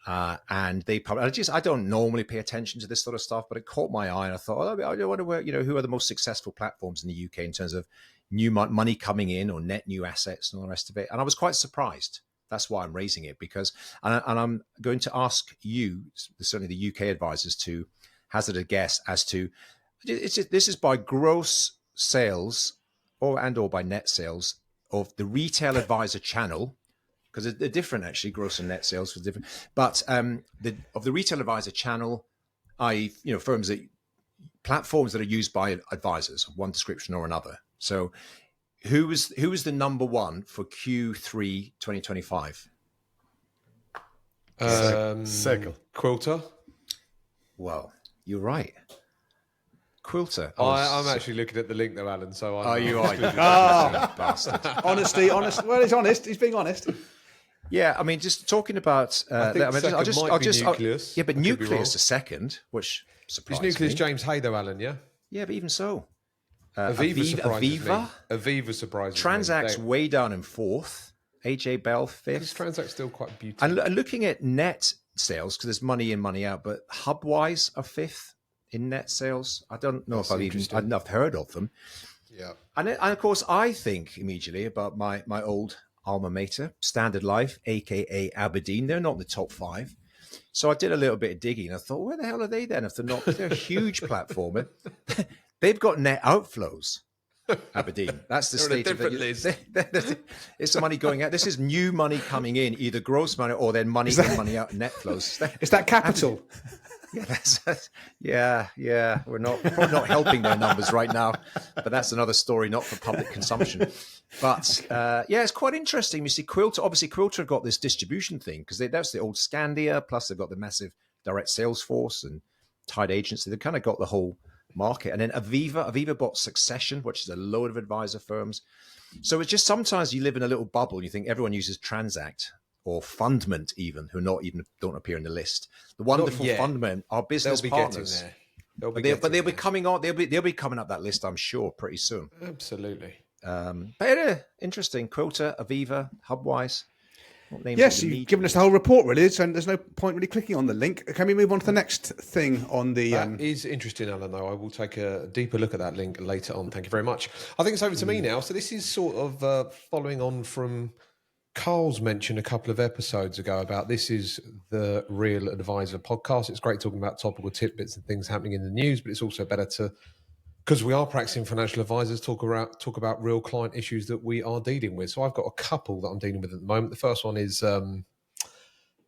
S4: and they probably I don't normally pay attention to this sort of stuff, but it caught my eye, and I thought, I wonder where who are the most successful platforms in the UK in terms of new money coming in or net new assets and all the rest of it, and I was quite surprised. That's why I'm raising it, because and I'm going to ask you, certainly the UK advisors, to hazard a guess as to this is by gross sales or by net sales of the retail advisor channel, because they're different actually. Gross and net sales are different, but of the retail advisor channel, i.e., firms platforms that are used by advisors of one description or another. So who was the number one for Q3 2025?
S5: Circle.
S3: Quilter.
S2: Well,
S4: you're right. Quilter.
S3: I'm actually looking at the link though, Alan. So
S4: you are.
S2: Bastard. Honest. Well, he's honest. He's being honest.
S4: Yeah, I mean, just talking about.
S3: Nucleus.
S4: Yeah, but Nucleus a second, which surprised me.
S3: Is Nucleus James Hay though, Alan? Yeah.
S4: Yeah, but even so,
S3: Aviva surprises me.
S4: Aviva.
S3: Aviva surprises
S4: Transact's
S3: me.
S4: way down in fourth. AJ Bell fifth.
S3: Transact's still quite beautiful.
S4: And looking at net sales, because there's money in, money out, but Hubwise are fifth in net sales. I don't know if I've heard of them.
S3: Yeah.
S4: And of course, I think immediately about my old alma mater, Standard Life, aka Aberdeen. They're not in the top 5. So I did a little bit of digging. I thought, where the hell are they then? If they're a huge platform, they've got net outflows. Aberdeen. That's the state of it. It's the money going out. This is new money coming in, either gross money or then money in, money out, net flows.
S2: Is that capital?
S4: Yeah. We're not helping their numbers right now, but that's another story, not for public consumption. But it's quite interesting. You see, Quilter have got this distribution thing, because that's the old Scandia, plus they've got the massive direct sales force and tied agency. They've kind of got the whole market. And then Aviva bought Succession, which is a load of advisor firms. So it's just sometimes you live in a little bubble and you think everyone uses Transact or Fundment, even, who don't appear in the list. The wonderful Fundment are business partners. They'll be coming on. They'll be coming up that list, I'm sure, pretty soon.
S3: Absolutely.
S4: But interesting. Quilter, Aviva, Hubwise.
S2: Yes, you've given us the whole report, really, and there's no point really clicking on the link. Can we move on to the next thing on the...
S3: That is interesting, Alan, though. I will take a deeper look at that link later on. Thank you very much. I think it's over to me now. So this is sort of following on from Carl's mention a couple of episodes ago about this is the Real Advisor podcast. It's great talking about topical tidbits and things happening in the news, but it's also better to, because we are practicing financial advisors, talk about real client issues that we are dealing with. So I've got a couple that I'm dealing with at the moment. The first one is when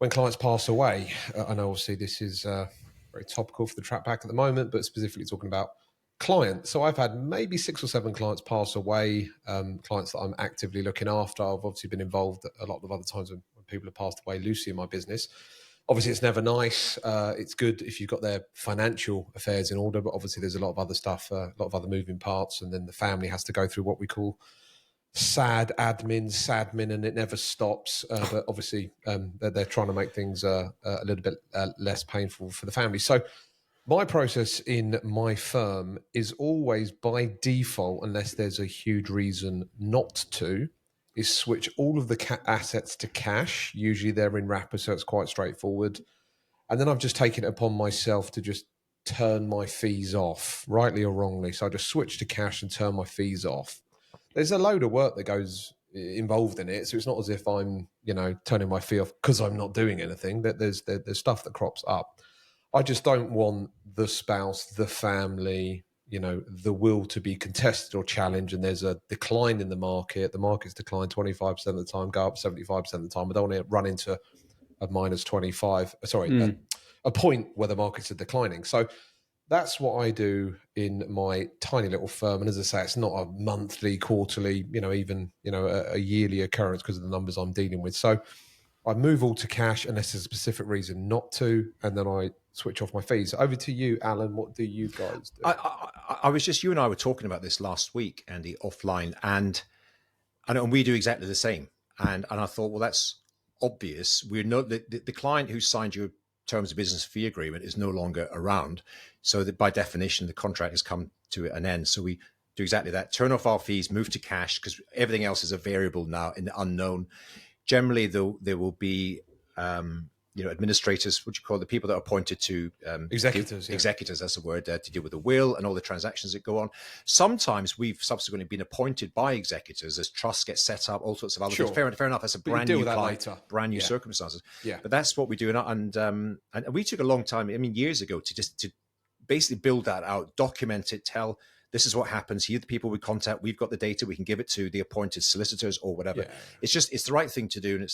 S3: clients pass away. I know obviously this is very topical for the Trap Pack at the moment, but specifically talking about clients. So I've had maybe 6 or 7 clients pass away, clients that I'm actively looking after. I've obviously been involved a lot of other times when people have passed away loosely in my business. Obviously, it's never nice. It's good if you've got their financial affairs in order, but obviously there's a lot of other stuff, a lot of other moving parts, and then the family has to go through what we call sadmin, and it never stops. But obviously, they're trying to make things a little bit less painful for the family. So my process in my firm is always by default, unless there's a huge reason not to, is switch all of the assets to cash. Usually they're in wrapper, so it's quite straightforward. And then I've just taken it upon myself to just turn my fees off, rightly or wrongly. So I just switch to cash and turn my fees off. There's a load of work that goes involved in it, so it's not as if I'm, turning my fee off because I'm not doing anything. There's stuff that crops up. I just don't want the spouse, the family, the will to be contested or challenged, and there's a decline in the market. The market's declined 25% of the time, go up 75% of the time. I don't want to run into a minus 25, a point where the markets are declining. So that's what I do in my tiny little firm. And as I say, it's not a monthly, quarterly, even a yearly occurrence because of the numbers I'm dealing with. So I move all to cash unless there's a specific reason not to, and then I switch off my fees. Over to you, Alan. What do you guys do?
S4: I was just, you and I were talking about this last week, Andy, offline, and we do exactly the same. And I thought, well, that's obvious. We're not the client who signed your terms of business fee agreement is no longer around, so that by definition the contract has come to an end. So we do exactly that: turn off our fees, move to cash, because everything else is a variable now in the unknown. Generally, though, there will be administrators, what you call the people that are appointed to
S3: executors.
S4: Executors, that's the word, to deal with the will and all the transactions that go on. Sometimes we've subsequently been appointed by executors as trusts get set up, all sorts of other things. Fair enough. That's a brand new client, brand new circumstances. Yeah. But that's what we do, and we took a long time. I mean, years ago, to basically build that out, document it, tell. This is what happens. Here are the people we contact. We've got the data. We can give it to the appointed solicitors or whatever. Yeah. It's the right thing to do, and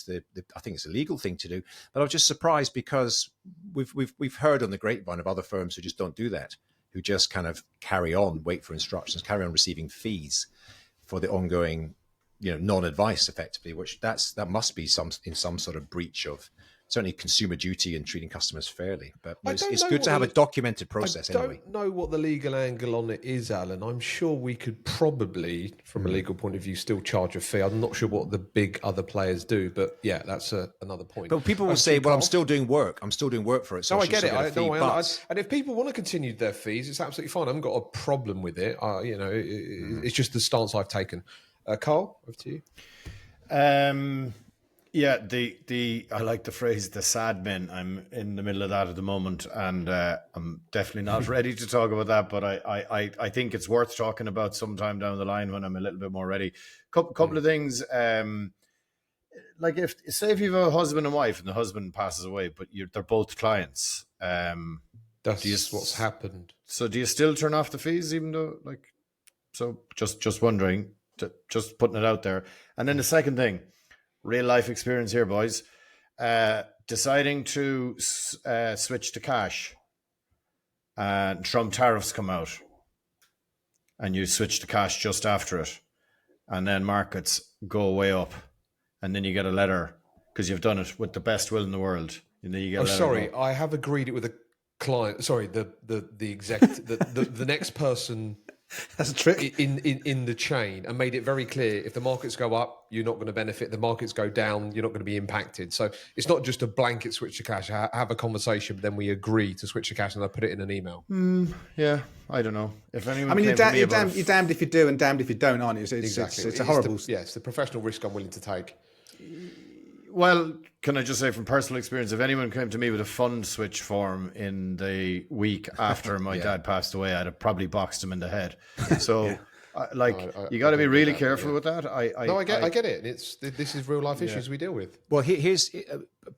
S4: I think it's a legal thing to do. But I was just surprised because we've heard on the grapevine of other firms who just don't do that, who just kind of carry on, wait for instructions, carry on receiving fees for the ongoing, non-advice, effectively. Which that must be some sort of breach of certainly consumer duty and treating customers fairly. But it's good to have a documented process anyway.
S3: I don't know what the legal angle on it is, Alan. I'm sure we could probably, from a legal point of view, still charge a fee. I'm not sure what the big other players do, but yeah, that's another point.
S4: But people will say, well, I'm still doing work. I'm still doing work for it. So
S3: I get it. And if people want to continue their fees, it's absolutely fine. I haven't got a problem with it. It's just the stance I've taken. Carl, over to you.
S5: Yeah, I like the phrase "the sad men." I'm in the middle of that at the moment, and I'm definitely not ready to talk about that. But I think it's worth talking about sometime down the line when I'm a little bit more ready. Couple of things, like if you have a husband and wife, and the husband passes away, but they're both clients.
S3: That's what's happened.
S5: So do you still turn off the fees, even though So just wondering, just putting it out there. And then the second thing. Real life experience here, boys. Deciding to switch to cash, and Trump tariffs come out, and you switch to cash just after it, and then markets go way up, and then you get a letter because you've done it with the best will in the world. And then you get.
S3: I have agreed it with a client. Sorry, the the next person.
S2: That's a trick
S3: in the chain, and made it very clear: if the markets go up, you're not going to benefit. The markets go down, you're not going to be impacted. So it's not just a blanket switch to cash. I have a conversation, but then we agree to switch to cash, and I put it in an email.
S5: Yeah, I don't know if anyone.
S2: I mean, you're damned if you do, and damned if you don't, aren't you?
S3: Exactly.
S2: It's a horrible.
S3: It's the professional risk I'm willing to take.
S5: Well, can I just say from personal experience, if anyone came to me with a fund switch form in the week after my dad passed away, I'd have probably boxed him in the head. So, you got to be really careful with that. I
S3: get it. This is real life issues we deal with.
S4: Well, here's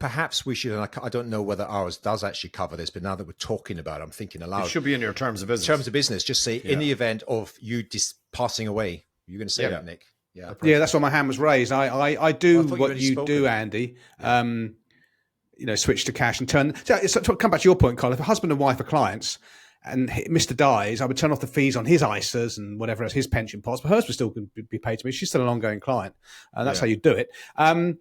S4: perhaps we should. And I don't know whether ours does actually cover this, but now that we're talking about it, I'm thinking aloud.
S5: It should be in your terms of business.
S4: Terms of business. Just say in the event of you passing away. You're going to say that, Nick.
S2: Yeah, that's why my hand was raised. I do what you do, Andy. Switch to cash and turn. So come back to your point, Carl. If a husband and wife are clients, and Mr. dies, I would turn off the fees on his ISAs and whatever else, his pension pots, but hers would still be paid to me. She's still an ongoing client, and that's how you do it. And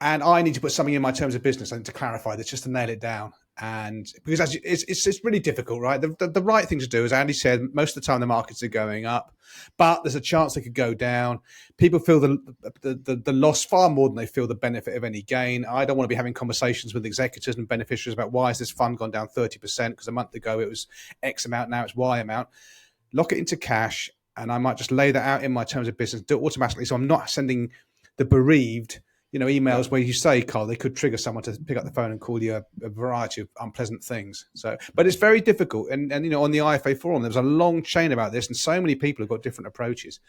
S2: I need to put something in my terms of business. I need to clarify this just to nail it down. And because it's really difficult, right? The right thing to do, as Andy said, most of the time the markets are going up, but there's a chance they could go down. People feel the loss far more than they feel the benefit of any gain. I don't want to be having conversations with executors and beneficiaries about why has this fund gone down 30% because a month ago it was X amount, now it's Y amount. Lock it into cash, and I might just lay that out in my terms of business, do it automatically, so I'm not sending the bereaved, emails where you say, Carl, they could trigger someone to pick up the phone and call you a variety of unpleasant things. So, but it's very difficult. And on the IFA forum, there was a long chain about this, and so many people have got different approaches.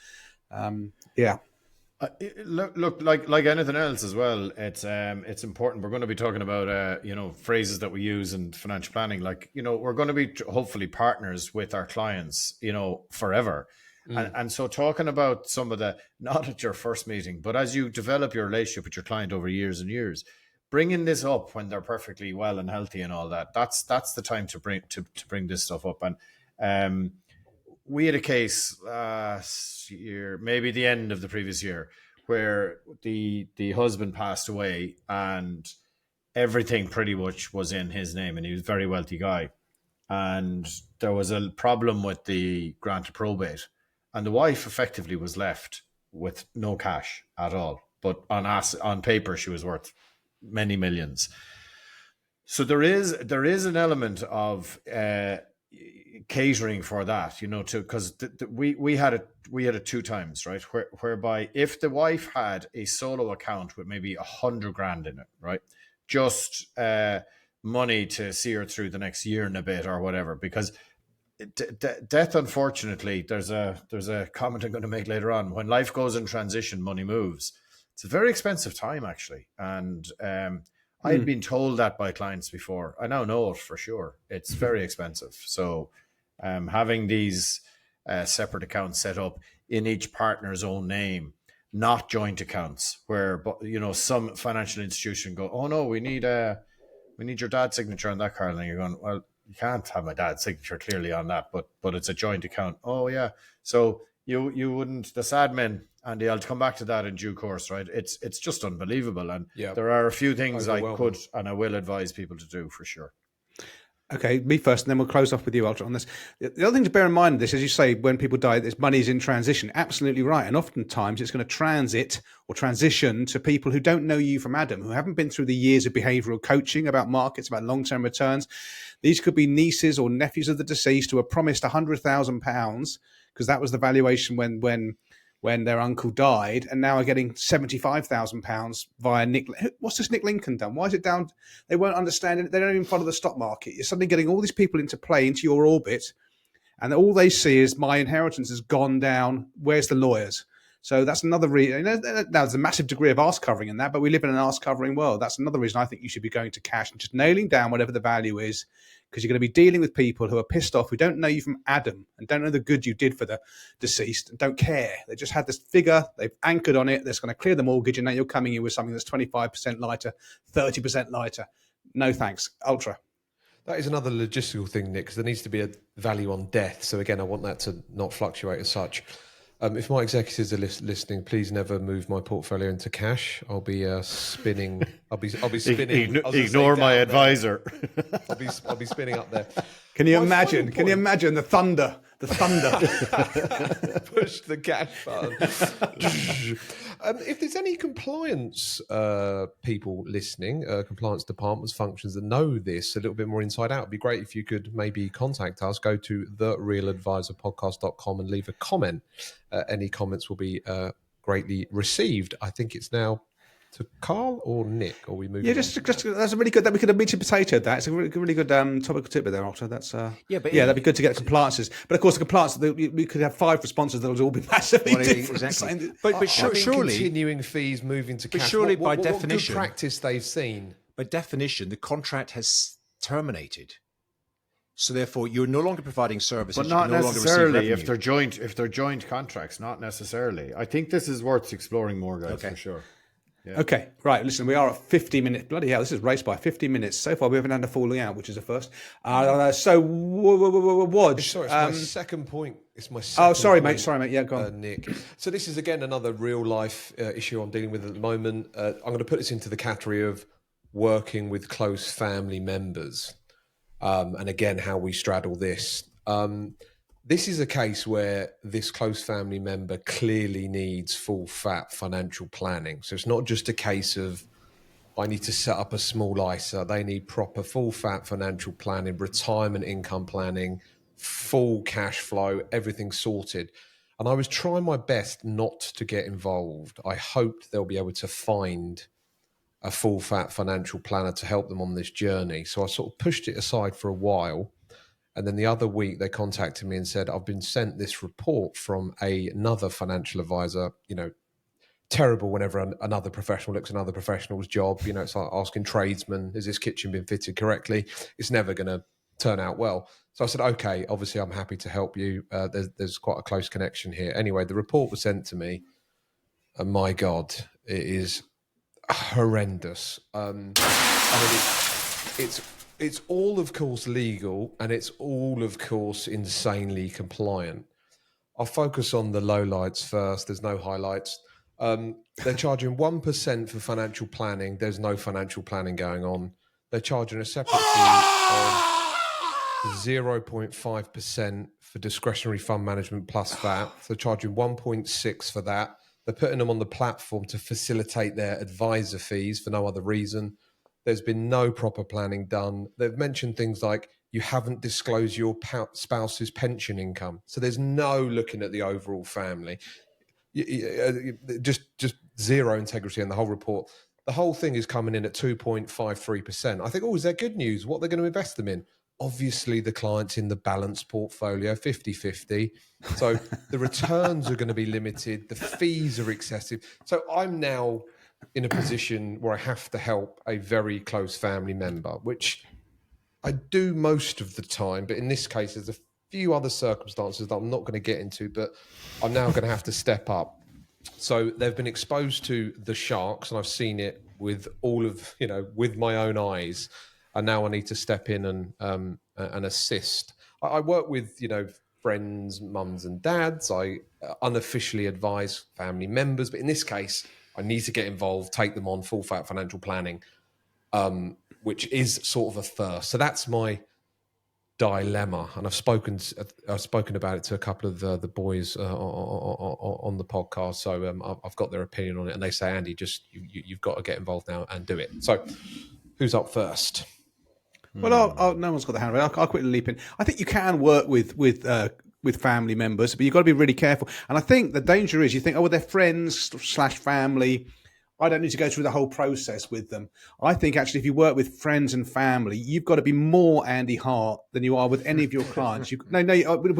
S5: Look, like anything else as well, it's important. We're going to be talking about phrases that we use in financial planning. Like, we're going to be hopefully partners with our clients, forever. And so talking about some of the, not at your first meeting, but as you develop your relationship with your client over years and years, bringing this up when they're perfectly well and healthy and all that, that's the time to bring this stuff up. And we had a case last year, maybe the end of the previous year, where the husband passed away and everything pretty much was in his name, and he was a very wealthy guy. And there was a problem with the grant of probate. And the wife effectively was left with no cash at all. But on paper, she was worth many millions. So there is an element of catering for that, because we had it 2 times, right? Whereby if the wife had a solo account with maybe 100 grand in it, right, just money to see her through the next year and a bit or whatever, because death, unfortunately, there's a comment I'm going to make later on. When life goes in transition, money moves. It's a very expensive time, actually, and I had been told that by clients before. I now know it for sure. It's very expensive. So having these separate accounts set up in each partner's own name, not joint accounts, where some financial institution go, oh no, we need your dad's signature on that card, and you're going, well, you can't have my dad's signature clearly on that, but it's a joint account. Oh yeah, so you wouldn't. The admin, Andy, I'll come back to that in due course, right? It's just unbelievable, and there are a few things I could and I will advise people to do for sure.
S2: Okay, me first, and then we'll close off with you, Ultra, on this. The other thing to bear in mind, this, as you say, when people die, this money is in transition. Absolutely right. And oftentimes it's going to transit or transition to people who don't know you from Adam, who haven't been through the years of behavioral coaching about markets, about long-term returns. These could be nieces or nephews of the deceased who are promised £100,000 because that was the valuation when their uncle died, and now are getting £75,000 via Nick. What's this Nick Lincoln done? Why is it down? They won't understand it. They don't even follow the stock market. You're suddenly getting all these people into play into your orbit, and all they see is my inheritance has gone down. Where's the lawyers? So that's another reason. Now, there's a massive degree of arse covering in that, but we live in an arse covering world. That's another reason I think you should be going to cash and just nailing down whatever the value is, because you're going to be dealing with people who are pissed off, who don't know you from Adam and don't know the good you did for the deceased and don't care. They just had this figure, they've anchored on it, that's going to clear the mortgage, and now you're coming in with something that's 25% lighter, 30% lighter. No thanks. Ultra.
S3: That is another logistical thing, Nick, because there needs to be a value on death. So again, I want that to not fluctuate as such. If my executives are listening, please never move my portfolio into cash. I'll be spinning. I'll be spinning.
S5: Ignore my advisor.
S3: I'll be spinning up there.
S2: Can you imagine? Can you imagine the thunder? The thunder.
S3: Push the cash button. If there's any compliance people listening, compliance departments, functions that know this a little bit more inside out, it'd be great if you could maybe contact us. Go to therealadvisorpodcast.com and leave a comment. Any comments will be greatly received. I think it's now to Carl or Nick, or we move.
S2: Yeah, just that's a really good. That we could have meat and potato. That's a really good topical tip there, Ultra. That's that'd be good to get compliances. But of course, the compliance we could have 5 responses that would all be massively different.
S4: Exactly. But surely
S3: continuing fees moving to cash.
S4: But surely,
S3: by
S4: definition,
S3: good practice they've seen.
S4: By definition, the contract has terminated. So therefore, you're no longer providing services.
S5: But not necessarily if they're joint contracts. Not necessarily. I think this is worth exploring more, guys, for sure. Yeah. Okay, right. Listen, we are at 50 minutes. Bloody hell, this is raced by 50 minutes. So far, we haven't had a falling out, which is a first. Wodge.
S3: Sorry, it's my second point. It's my second
S2: Oh, sorry,
S3: point,
S2: mate. Sorry, mate. Yeah, go on.
S3: Nick. So this is, again, another real-life issue I'm dealing with at the moment. I'm going to put this into the category of working with close family members. And again, how we straddle this. This is a case where this close family member clearly needs full fat financial planning. So it's not just a case of, I need to set up a small ISA. They need proper full fat financial planning, retirement income planning, full cash flow, everything sorted. And I was trying my best not to get involved. I hoped they'll be able to find a full fat financial planner to help them on this journey. So I sort of pushed it aside for a while. And then the other week they contacted me and said, I've been sent this report from another financial advisor, terrible whenever another professional looks at another professional's job. It's like asking tradesmen, has this kitchen been fitted correctly? It's never going to turn out well. So I said, okay, obviously I'm happy to help you. There's quite a close connection here. Anyway, the report was sent to me. And my God, it is horrendous. It's all, of course, legal, and it's all, of course, insanely compliant. I'll focus on the lowlights first. There's no highlights. They're charging 1% for financial planning. There's no financial planning going on. They're charging a separate fee of 0.5% for discretionary fund management plus VAT. So they're charging 1.6 for that. They're putting them on the platform to facilitate their advisor fees for no other reason. There's been no proper planning done. They've mentioned things like you haven't disclosed your spouse's pension income. So there's no looking at the overall family. Just zero integrity in the whole report. The whole thing is coming in at 2.53%. I think, is there good news? What they're going to invest them in? Obviously, the client's in the balanced portfolio, 50-50. So the returns are going to be limited. The fees are excessive. So I'm now in a position where I have to help a very close family member, which I do most of the time. But in this case, there's a few other circumstances that I'm not going to get into, but I'm now going to have to step up. So they've been exposed to the sharks, and I've seen it with with my own eyes. And now I need to step in and assist. I work with, friends, mums and dads. I unofficially advise family members, but in this case, I need to get involved, take them on full fat financial planning, which is sort of a first. So that's my dilemma, and I've spoken about it to a couple of the boys on the podcast. So I've got their opinion on it, and they say, Andy, just you've got to get involved now and do it. So who's up first?
S2: Well, no one's got the hand. I'll quickly leap in. I think you can work with family members, but you've got to be really careful. And I think the danger is you think, they're friends / family. I don't need to go through the whole process with them. I think actually, if you work with friends and family, you've got to be more Andy Hart than you are with any of your clients. We've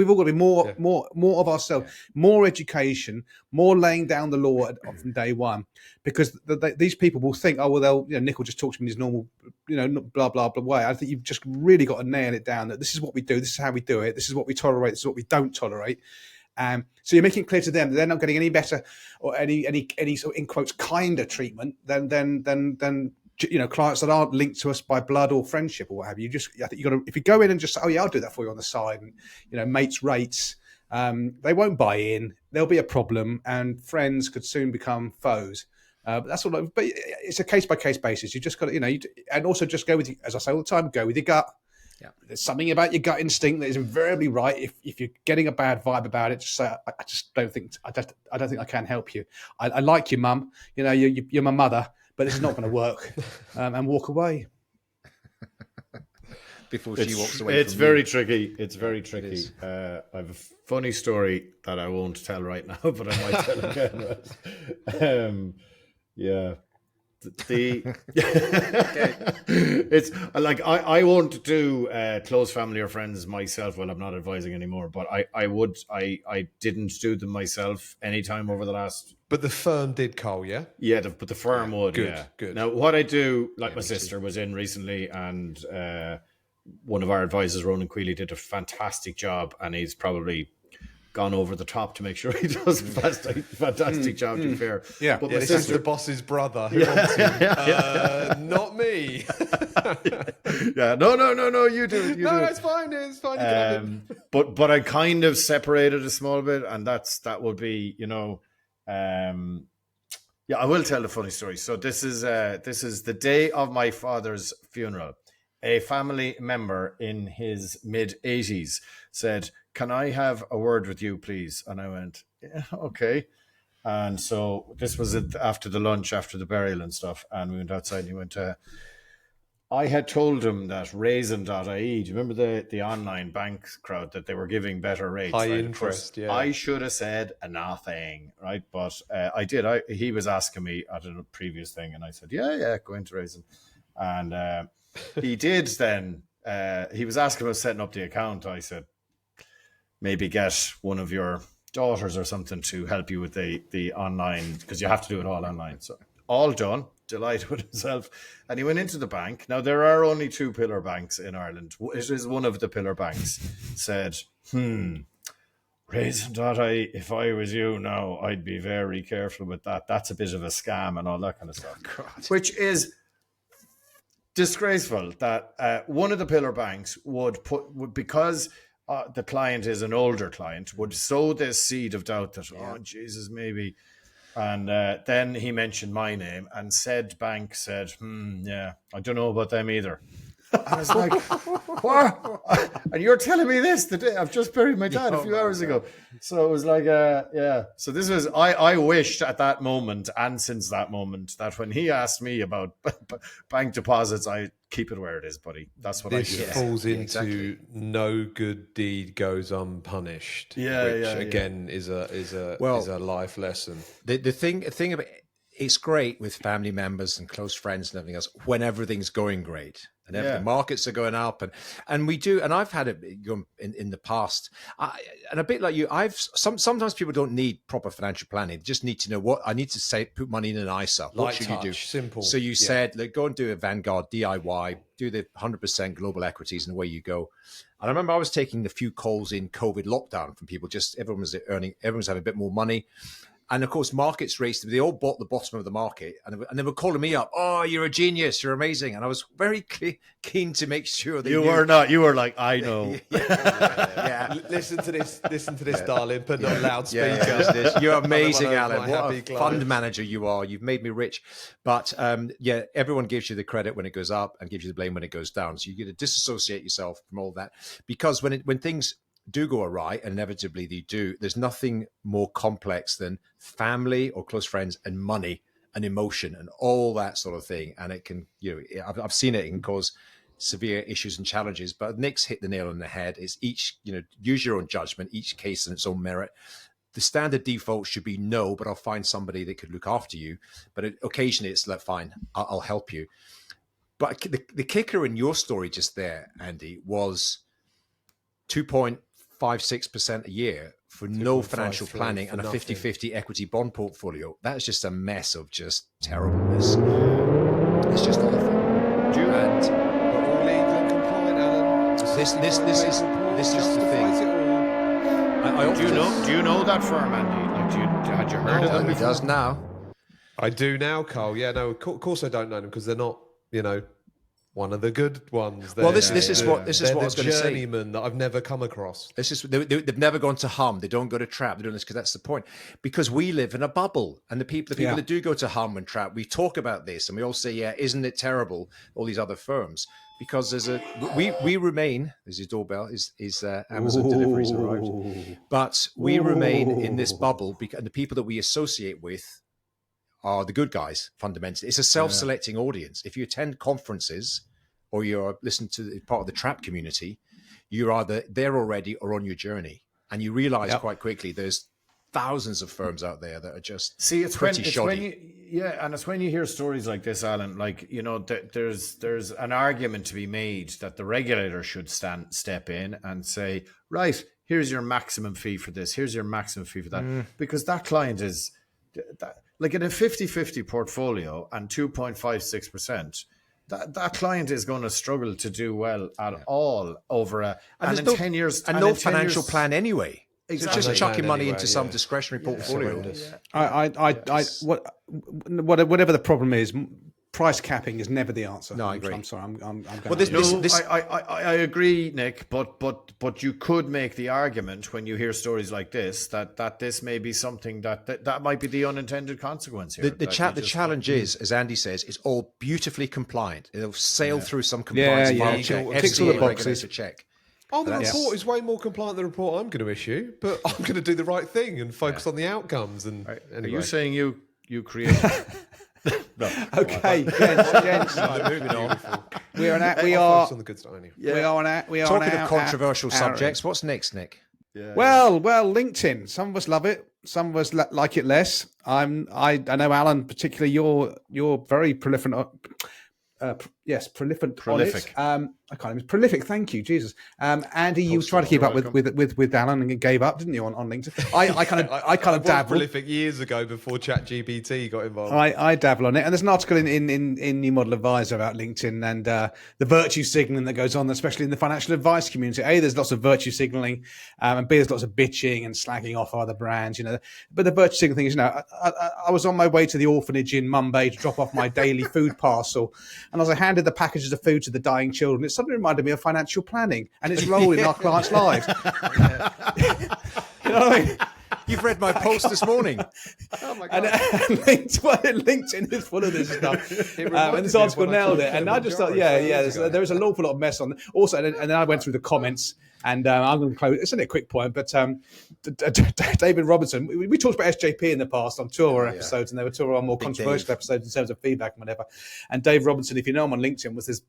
S2: all got to be more of ourselves, more education, more laying down the law from day one, because these people will think, Nick will just talk to me in his normal, blah blah blah way. I think you've just really got to nail it down that this is what we do, this is how we do it, this is what we tolerate, this is what we don't tolerate. So you're making it clear to them that they're not getting any better or any sort of, in quotes, kinder treatment than clients that aren't linked to us by blood or friendship or what have you. I think you got to, if you go in and just say, I'll do that for you on the side, and mates rates, they won't buy in. There'll be a problem, and friends could soon become foes. But that's all. But it's a case by case basis. You just got to, and also just go with, as I say all the time, go with your gut. Yeah. There's something about your gut instinct that is invariably right. If you're getting a bad vibe about it, just say, I just don't think I can help you. I like you, mum. You're my mother, but this is not going to work. And walk away.
S4: Before she walks away.
S5: It's very tricky. It's very tricky. I have a funny story that I won't tell right now, but I might tell again. Yeah. It's like I won't do close family or friends myself. Well, I'm not advising anymore, but I didn't do them myself anytime over the last.
S3: But the firm did, Cole, yeah?
S5: Yeah, but the firm would.
S3: Good.
S5: Now, what I do, my sister was in recently, and one of our advisors, Ronan Quealy, did a fantastic job, and he's probably gone over the top to make sure he does a fantastic job, to be fair.
S3: Yeah,
S5: but
S3: this is the boss's brother who wants him. Not me.
S5: No, you do it.
S3: It's fine. It's fine.
S5: But I kind of separated a small bit, and that would be, I will tell a funny story. So this is the day of my father's funeral. A family member in his mid-80s said, "Can I have a word with you, please?" And I went, "Yeah, okay." And so this was after the lunch, after the burial and stuff. And we went outside, and he went, I had told him that Raisin.ie, do you remember the online bank crowd, that they were giving better rates?
S3: High
S5: right?
S3: interest, yeah.
S5: I should have said nothing, right? But I did. He was asking me at a previous thing, and I said, yeah, go into Raisin. And he did then. He was asking about setting up the account. I said, maybe get one of your daughters or something to help you with the online, because you have to do it all online. So all done. Delighted with himself, and he went into the bank. Now there are only 2 pillar banks in Ireland. It is one of the pillar banks. Said, Raisin.ie, if I was you now, I'd be very careful with that. That's a bit of a scam and all that kind of stuff. Which is disgraceful that one of the pillar banks would because the client is an older client, would sow this seed of doubt that, oh, Jesus, maybe. And then he mentioned my name, and said bank said, yeah, I don't know about them either. I was like, what? And you're telling me this the day I've just buried my dad a few hours ago. So it was like, yeah. So this was, I wished at that moment, and since that moment, that when he asked me about bank deposits, I keep it where it is, buddy. That's what I do.
S3: This falls into no good deed goes unpunished. Which again is a life lesson.
S4: The thing about it's great with family members and close friends and everything else when everything's going great. And the markets are going up, and we do. And I've had it in the past, and a bit like you. Sometimes people don't need proper financial planning; they just need to know what I need to say. Put money in an ISA. What should you do?
S3: Simple.
S4: So you said, go and do a Vanguard DIY, do the 100% global equities, and away you go. And I remember I was taking a few calls in COVID lockdown from people. Just everyone was having a bit more money. And of course, markets raced. They all bought the bottom of the market, and they were calling me up. Oh, you're a genius! You're amazing! And I was very keen to make sure that
S5: you were not. You were like, I know.
S4: Yeah.
S3: Listen to this, darling. Put it on loudspeaker.
S4: You're amazing, Alan. What a fund manager you are. You've made me rich. But everyone gives you the credit when it goes up and gives you the blame when it goes down. So you get to disassociate yourself from all that, because when things do go awry, and inevitably they do, there's nothing more complex than family or close friends and money and emotion and all that sort of thing. And it can, I've seen it can cause severe issues and challenges. But Nick's hit the nail on the head. It's each, use your own judgment, each case in its own merit. The standard default should be no, but I'll find somebody that could look after you. But occasionally it's like, fine, I'll help you. But the kicker in your story just there, Andy, was 2.56% a year for no financial planning and a 50-50 equity bond portfolio. That's just a mess of just terribleness. It's just awful. And
S3: all legal and compliant, Alan.
S4: this is the thing.
S5: Do you know that firm, Andy? Had you heard of them?
S4: He does now.
S3: I do now, Carl. Yeah, no, of course I don't know them, because they're not, one of the good ones.
S4: Well, this is what I was going to say.
S3: Journeyman that I've never come across.
S4: They've never gone to Hum. They don't go to Trap. They're doing this because that's the point. Because we live in a bubble, and the people that do go to Hum and Trap, we talk about this, and we all say, "Yeah, isn't it terrible?" All these other firms, because we remain. There's his doorbell. His Amazon deliveries arrived, but we remain in this bubble because and the people that we associate with are the good guys, fundamentally. It's a self-selecting audience. If you attend conferences or you're listening to part of the Trap community, you're either there already or on your journey. And you realize quite quickly there's thousands of firms out there that are just pretty shoddy.
S5: And it's when you hear stories like this, Alan, like, there's an argument to be made that the regulator should step in and say, right, here's your maximum fee for this, here's your maximum fee for that. Because that client is... like in a 50-50 portfolio and 2.56%, that client is going to struggle to do well at all over and in 10 years.
S4: And no financial plan anyway.
S5: Exactly.
S4: So just chucking money into some discretionary portfolio.
S2: Whatever the problem is, price capping is never the answer.
S4: No, I agree.
S2: I'm sorry. I'm going
S5: I agree, Nick. But you could make the argument when you hear stories like this that this may be something that might be the unintended consequence here.
S4: The challenge is, as Andy says, it's all beautifully compliant. It'll sail through some compliance file check.
S2: Ticks all the boxes.
S4: To check.
S3: Oh, the report is way more compliant than the report I'm going to issue, but I'm going to do the right thing and focus on the outcomes. And
S5: Are you saying you created?
S4: No.
S2: Okay, gents.
S4: Moving on.
S2: We are
S3: Focus on the good stuff. Anyway.
S2: We are
S4: Talking
S2: now
S4: of controversial
S2: at-
S4: subjects, what's next, Nick?
S2: Well, LinkedIn. Some of us love it. Some of us like it less. I know, Alan, particularly. You're very prolific. Prolific. On it. I can't even prolific. Thank you, Jesus. Andy, you tried to keep up with Alan and gave up, didn't you, on LinkedIn? I kind of dabbled.
S3: Prolific years ago before ChatGPT got involved.
S2: I dabble on it, and there's an article in New Model Advisor about LinkedIn and the virtue signaling that goes on, especially in the financial advice community. A, there's lots of virtue signaling, and B, there's lots of bitching and slagging off other brands, But the virtue signaling thing is, I was on my way to the orphanage in Mumbai to drop off my daily food parcel, and as I handed the packages of food to the dying children, it suddenly reminded me of financial planning and its role in our clients' lives. You know what I mean?
S4: You've read my post this morning.
S3: Oh my God.
S2: And LinkedIn is full of this stuff. And this article nailed it. And I just thought, there is an awful lot of mess on it. Also, and then I went through the comments, and I'm going to close. It's only a quick point, but David Robinson, we talked about SJP in the past on two of our episodes, and they were two of our more controversial episodes in terms of feedback and whatever. And Dave Robinson, if you know him on LinkedIn, was this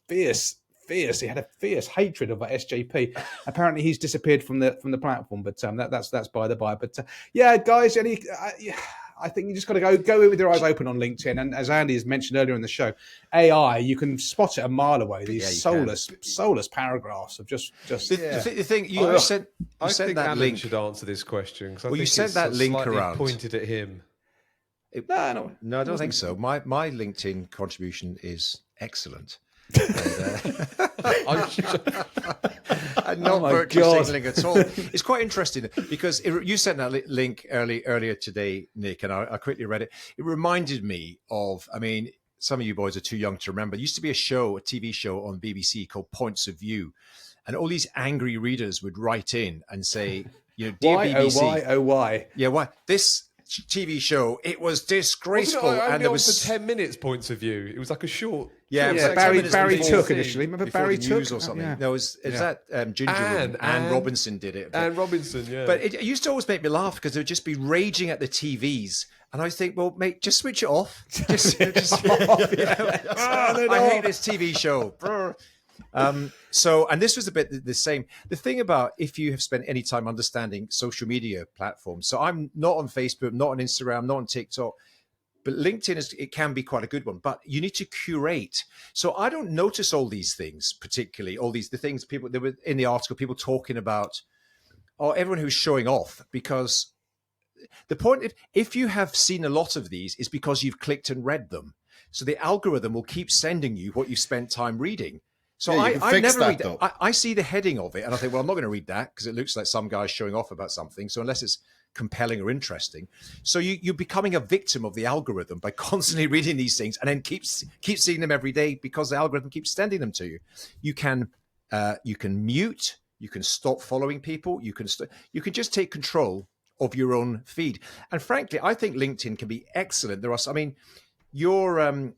S2: fierce. He had a fierce hatred of SJP. Apparently, he's disappeared from the platform, but that's by the by. But guys, I think you just got to go in with your eyes open on LinkedIn. And as Andy has mentioned earlier in the show, AI, you can spot it a mile away. These soulless paragraphs of just.
S4: The thing you sent
S3: that
S4: Alan
S3: link should answer this question.
S4: Well, you sent that link around,
S3: pointed at him.
S4: No, I don't think so. My LinkedIn contribution is excellent. And not virtue signaling at all. It's quite interesting because you sent that link earlier today, Nick, and I quickly read it. It reminded me of, some of you boys are too young to remember. There used to be a TV show on BBC called Points of View, and all these angry readers would write in and say, dear BBC,
S2: why?
S4: Yeah, why this TV show, it was disgraceful.
S3: And there was for 10 minutes Points of View. It was like a short.
S2: Barry Took initially. Remember Barry Took
S4: or something? No, that Ginger Anne Robinson did it.
S3: Anne Robinson, yeah.
S4: But it used to always make me laugh because they would just be raging at the TVs. And I think, well, mate, just switch it off. Just I hate this TV show. And this was a bit the same. The thing about if you have spent any time understanding social media platforms, so I'm not on Facebook, not on Instagram, not on TikTok, but LinkedIn it can be quite a good one. But you need to curate. So I don't notice all these things particularly. The things there were in the article, people talking about, everyone who's showing off, because the point if you have seen a lot of these is because you've clicked and read them. So the algorithm will keep sending you what you've spent time reading. So I never read that. I see the heading of it and I think, well, I'm not going to read that because it looks like some guy's showing off about something. So unless it's compelling or interesting, so you're becoming a victim of the algorithm by constantly reading these things and then keep seeing them every day because the algorithm keeps sending them to you. You can mute, you can stop following people, you can just take control of your own feed. And frankly, I think LinkedIn can be excellent. Your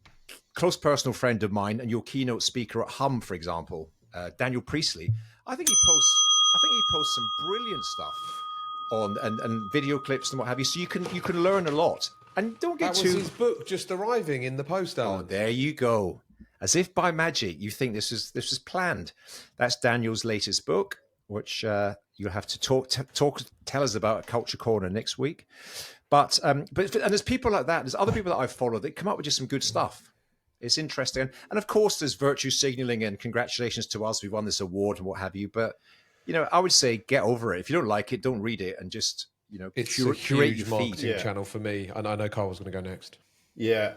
S4: close personal friend of mine and your keynote speaker at Hum, for example, Daniel Priestley, I think he posts some brilliant stuff on and video clips and what have you. So you can learn a lot. And don't get
S3: that was his book just arriving in the post, Alan.
S4: Oh, there you go. As if by magic, you think this was planned. That's Daniel's latest book, which you'll have to tell us about at Culture Corner next week. But there's people like that. There's other people that I follow that come up with just some good stuff. It's interesting. And of course, there's virtue signaling and congratulations to us. We've won this award and what have you. But, I would say get over it. If you don't like it, don't read it and just,
S3: it's
S4: curate
S3: a huge
S4: your
S3: marketing channel for me. And I know Carl was going to go next.
S5: Yeah.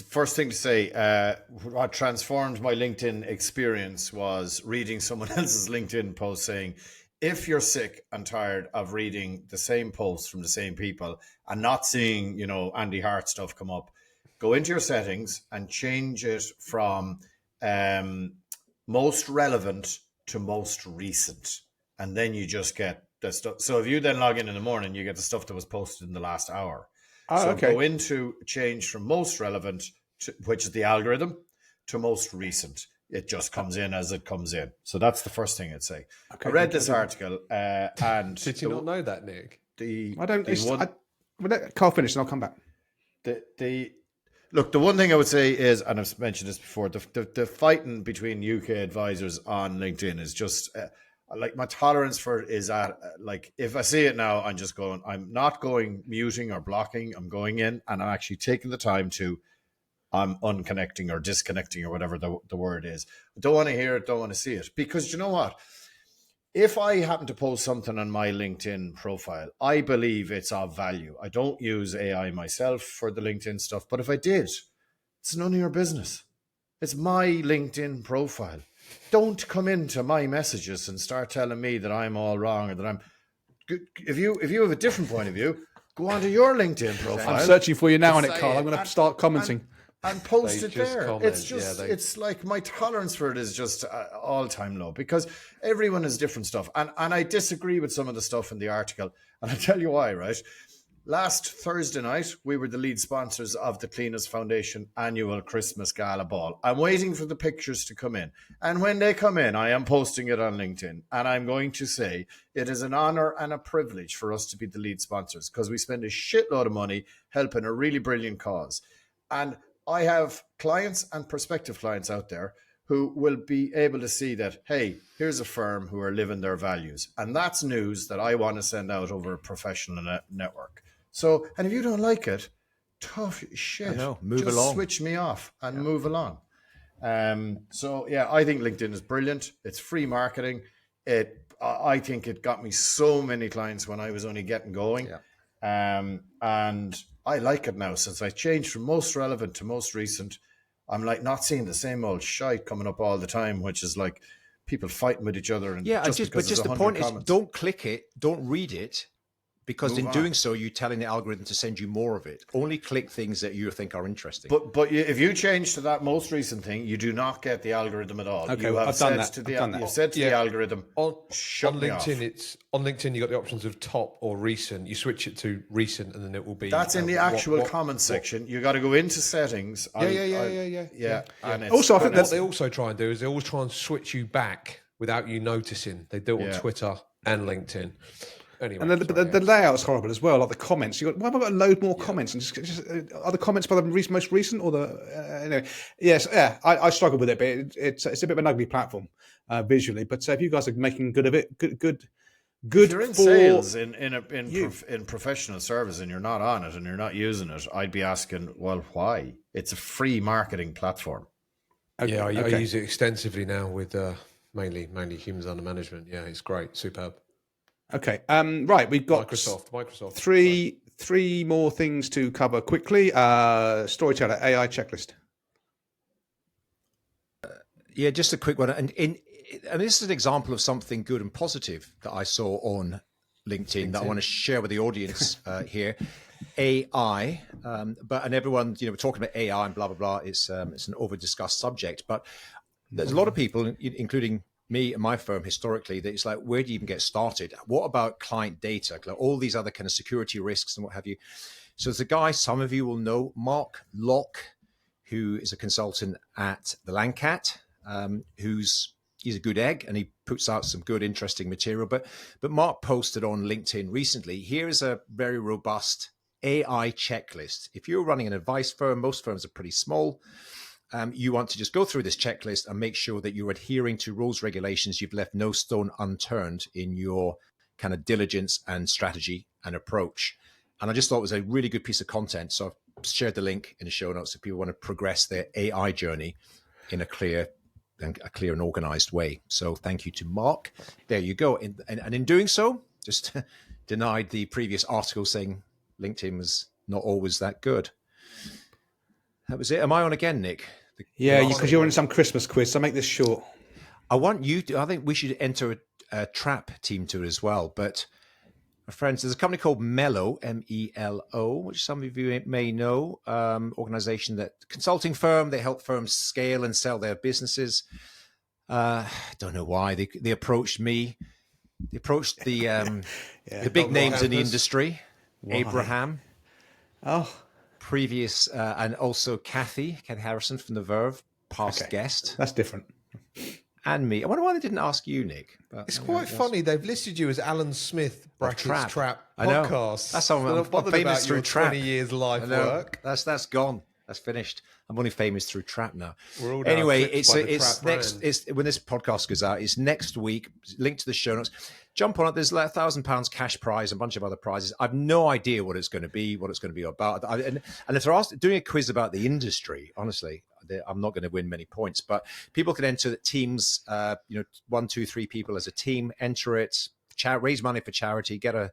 S5: First thing to say, what transformed my LinkedIn experience was reading someone else's LinkedIn post saying, if you're sick and tired of reading the same posts from the same people and not seeing, Andy Hart stuff come up, go into your settings and change it from most relevant to most recent. And then you just get the stuff. So if you then log in the morning, you get the stuff that was posted in the last hour. Go into change from most relevant, which is the algorithm, to most recent. It just comes in as it comes in. So that's the first thing I'd say. Okay, I read this article and...
S3: Did you not know that, Nick?
S2: Carl finish and I'll come back.
S5: Look, the one thing I would say is, and I've mentioned this before, the fighting between UK advisors on LinkedIn is just like my tolerance for it is at like if I see it now, I'm not going muting or blocking. I'm going in and I'm actually taking the time to. I'm unconnecting or disconnecting or whatever the word is. I don't want to hear it, don't want to see it. Because you know what? If I happen to post something on my LinkedIn profile, I believe it's of value. I don't use AI myself for the LinkedIn stuff, but if I did, it's none of your business. It's my LinkedIn profile. Don't come into my messages and start telling me that I'm all wrong or that I'm... If you have a different point of view, go onto your LinkedIn profile.
S2: I'm searching for you now on it, Carl. I'm going to start commenting.
S5: And post
S3: They
S5: it
S3: just
S5: there.
S3: comment,
S5: It's just,
S3: yeah,
S5: it's like my tolerance for it is just all-time low because everyone has different stuff. And I disagree with some of the stuff in the article. And I'll tell you why, right? Last Thursday night, we were the lead sponsors of the Cleaners Foundation annual Christmas Gala Ball. I'm waiting for the pictures to come in. And when they come in, I am posting it on LinkedIn. And I'm going to say it is an honor and a privilege for us to be the lead sponsors because we spend a shitload of money helping a really brilliant cause. And I have clients and prospective clients out there who will be able to see that, hey, here's a firm who are living their values. And that's news that I want to send out over a professional network. So, and if you don't like it, tough shit.
S4: I know, move
S5: just
S4: along.
S5: switch me off and move along. So, yeah, I think LinkedIn is brilliant. It's free marketing. I think it got me so many clients when I was only getting going.
S4: Yeah.
S5: And I like it now since I changed from most relevant to most recent. I'm like not seeing the same old shite coming up all the time, which is like people fighting with each other. And
S4: Yeah,
S5: just
S4: the point is, don't click it, don't read it, because
S5: Move
S4: in
S5: on.
S4: doing so, you're telling the algorithm to send you more of it. Only click things that you think are interesting.
S5: But if you change to that most recent thing, you do not get the algorithm at all.
S2: Okay,
S5: you have
S2: I've done that.
S5: You've said to the algorithm, shut
S3: on
S5: me
S3: LinkedIn,
S5: off.
S3: on LinkedIn, you got the options of top or recent. You switch it to recent, and then it will be.
S5: That's in the actual comments section. You got to go into settings.
S3: Yeah.
S5: And
S2: Also, I think
S3: what they also try and do is they always try and switch you back without you noticing. They do it on Twitter and LinkedIn. Anyway,
S2: and the layout's horrible as well. Like the comments, why have I got to load more comments? And just are the comments by the most recent or the anyway? Yes, yeah. I struggle with it, but it's a bit of an ugly platform visually. But if you guys are making good of it, good.
S5: If you're in sales in professional service and you're not on it and you're not using it, I'd be asking, well, why? It's a free marketing platform.
S3: Okay, I use it extensively now with mainly humans under management. Yeah, it's great, superb.
S2: Okay. Right. We've got
S3: Microsoft.
S2: Three more things to cover quickly. Storyteller AI checklist.
S4: Yeah, just a quick one. And this is an example of something good and positive that I saw on LinkedIn that I want to share with the audience here. AI, and everyone, we're talking about AI and blah blah blah. It's an over discussed subject, but there's a lot of people, including me and my firm historically, that it's like, where do you even get started? What about client data? Like all these other kind of security risks and what have you. So there's a guy, some of you will know, Mark Locke, who is a consultant at the Landcat, he's a good egg and he puts out some good, interesting material. But Mark posted on LinkedIn recently, here is a very robust AI checklist. If you're running an advice firm, most firms are pretty small. You want to just go through this checklist and make sure that you're adhering to rules, regulations. You've left no stone unturned in your kind of diligence and strategy and approach. And I just thought it was a really good piece of content. So I've shared the link in the show notes if people want to progress their AI journey in a clear and organized way. So thank you to Mark. There you go. And in doing so, just denied the previous article saying LinkedIn was not always that good. That was it. Am I on again, Nick?
S2: Yeah, because you're in some Christmas quiz, so make this short.
S4: I want you to, I think we should enter a trap team to it as well. But my friends, there's a company called Melo, M-E-L-O, which some of you may know, organization consulting firm. They help firms scale and sell their businesses. Don't know why they approached me. They approached the big names in the industry. Why? Abraham.
S2: Oh.
S4: Previous, and also Kathy Harrison from The Verve, past guest.
S2: That's different.
S4: And me. I wonder why they didn't ask you, Nick. But,
S3: it's quite funny. They've listed you as Alan Smith, Trap
S4: I know.
S3: podcast.
S4: That's how I'm famous through Trap.
S3: 20 years live work.
S4: That's gone. That's finished. I'm only famous through Trap now.
S3: We're all now
S4: Anyway,
S3: eclipsed by the Trap
S4: next.
S3: brand.
S4: It's when this podcast goes out. It's next week. Link to the show notes. Jump on it. There's like £1,000 cash prize, and a bunch of other prizes. I've no idea what it's going to be, what it's going to be about. And if they're doing a quiz about the industry, honestly, I'm not going to win many points. But people can enter teams. 1, 2, 3 people as a team. Enter it. Raise money for charity. Get a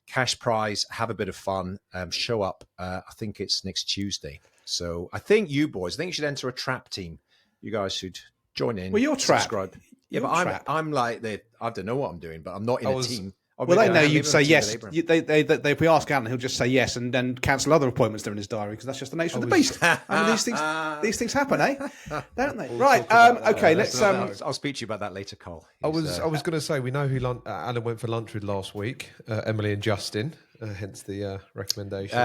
S4: cash prize. Have a bit of fun. Show up. I think it's next Tuesday. So I think you should enter a Trap team. You guys should join in.
S2: Well, you're Trap.
S4: Subscribe. Yeah,
S2: You're
S4: but
S2: Trap.
S4: I'm like I don't know what I'm doing, but I'm not in a team.
S2: Well, they know you'd say yes. If we ask Alan, he'll just say yes and then cancel other appointments that are in his diary because that's just the nature of the beast. I mean, these things happen, don't they? Right. Okay. Let's.
S4: I'll speak to you about that later, Carl.
S3: I was going to say we know who Alan went for lunch with last week. Emily and Justin. Hence the recommendation.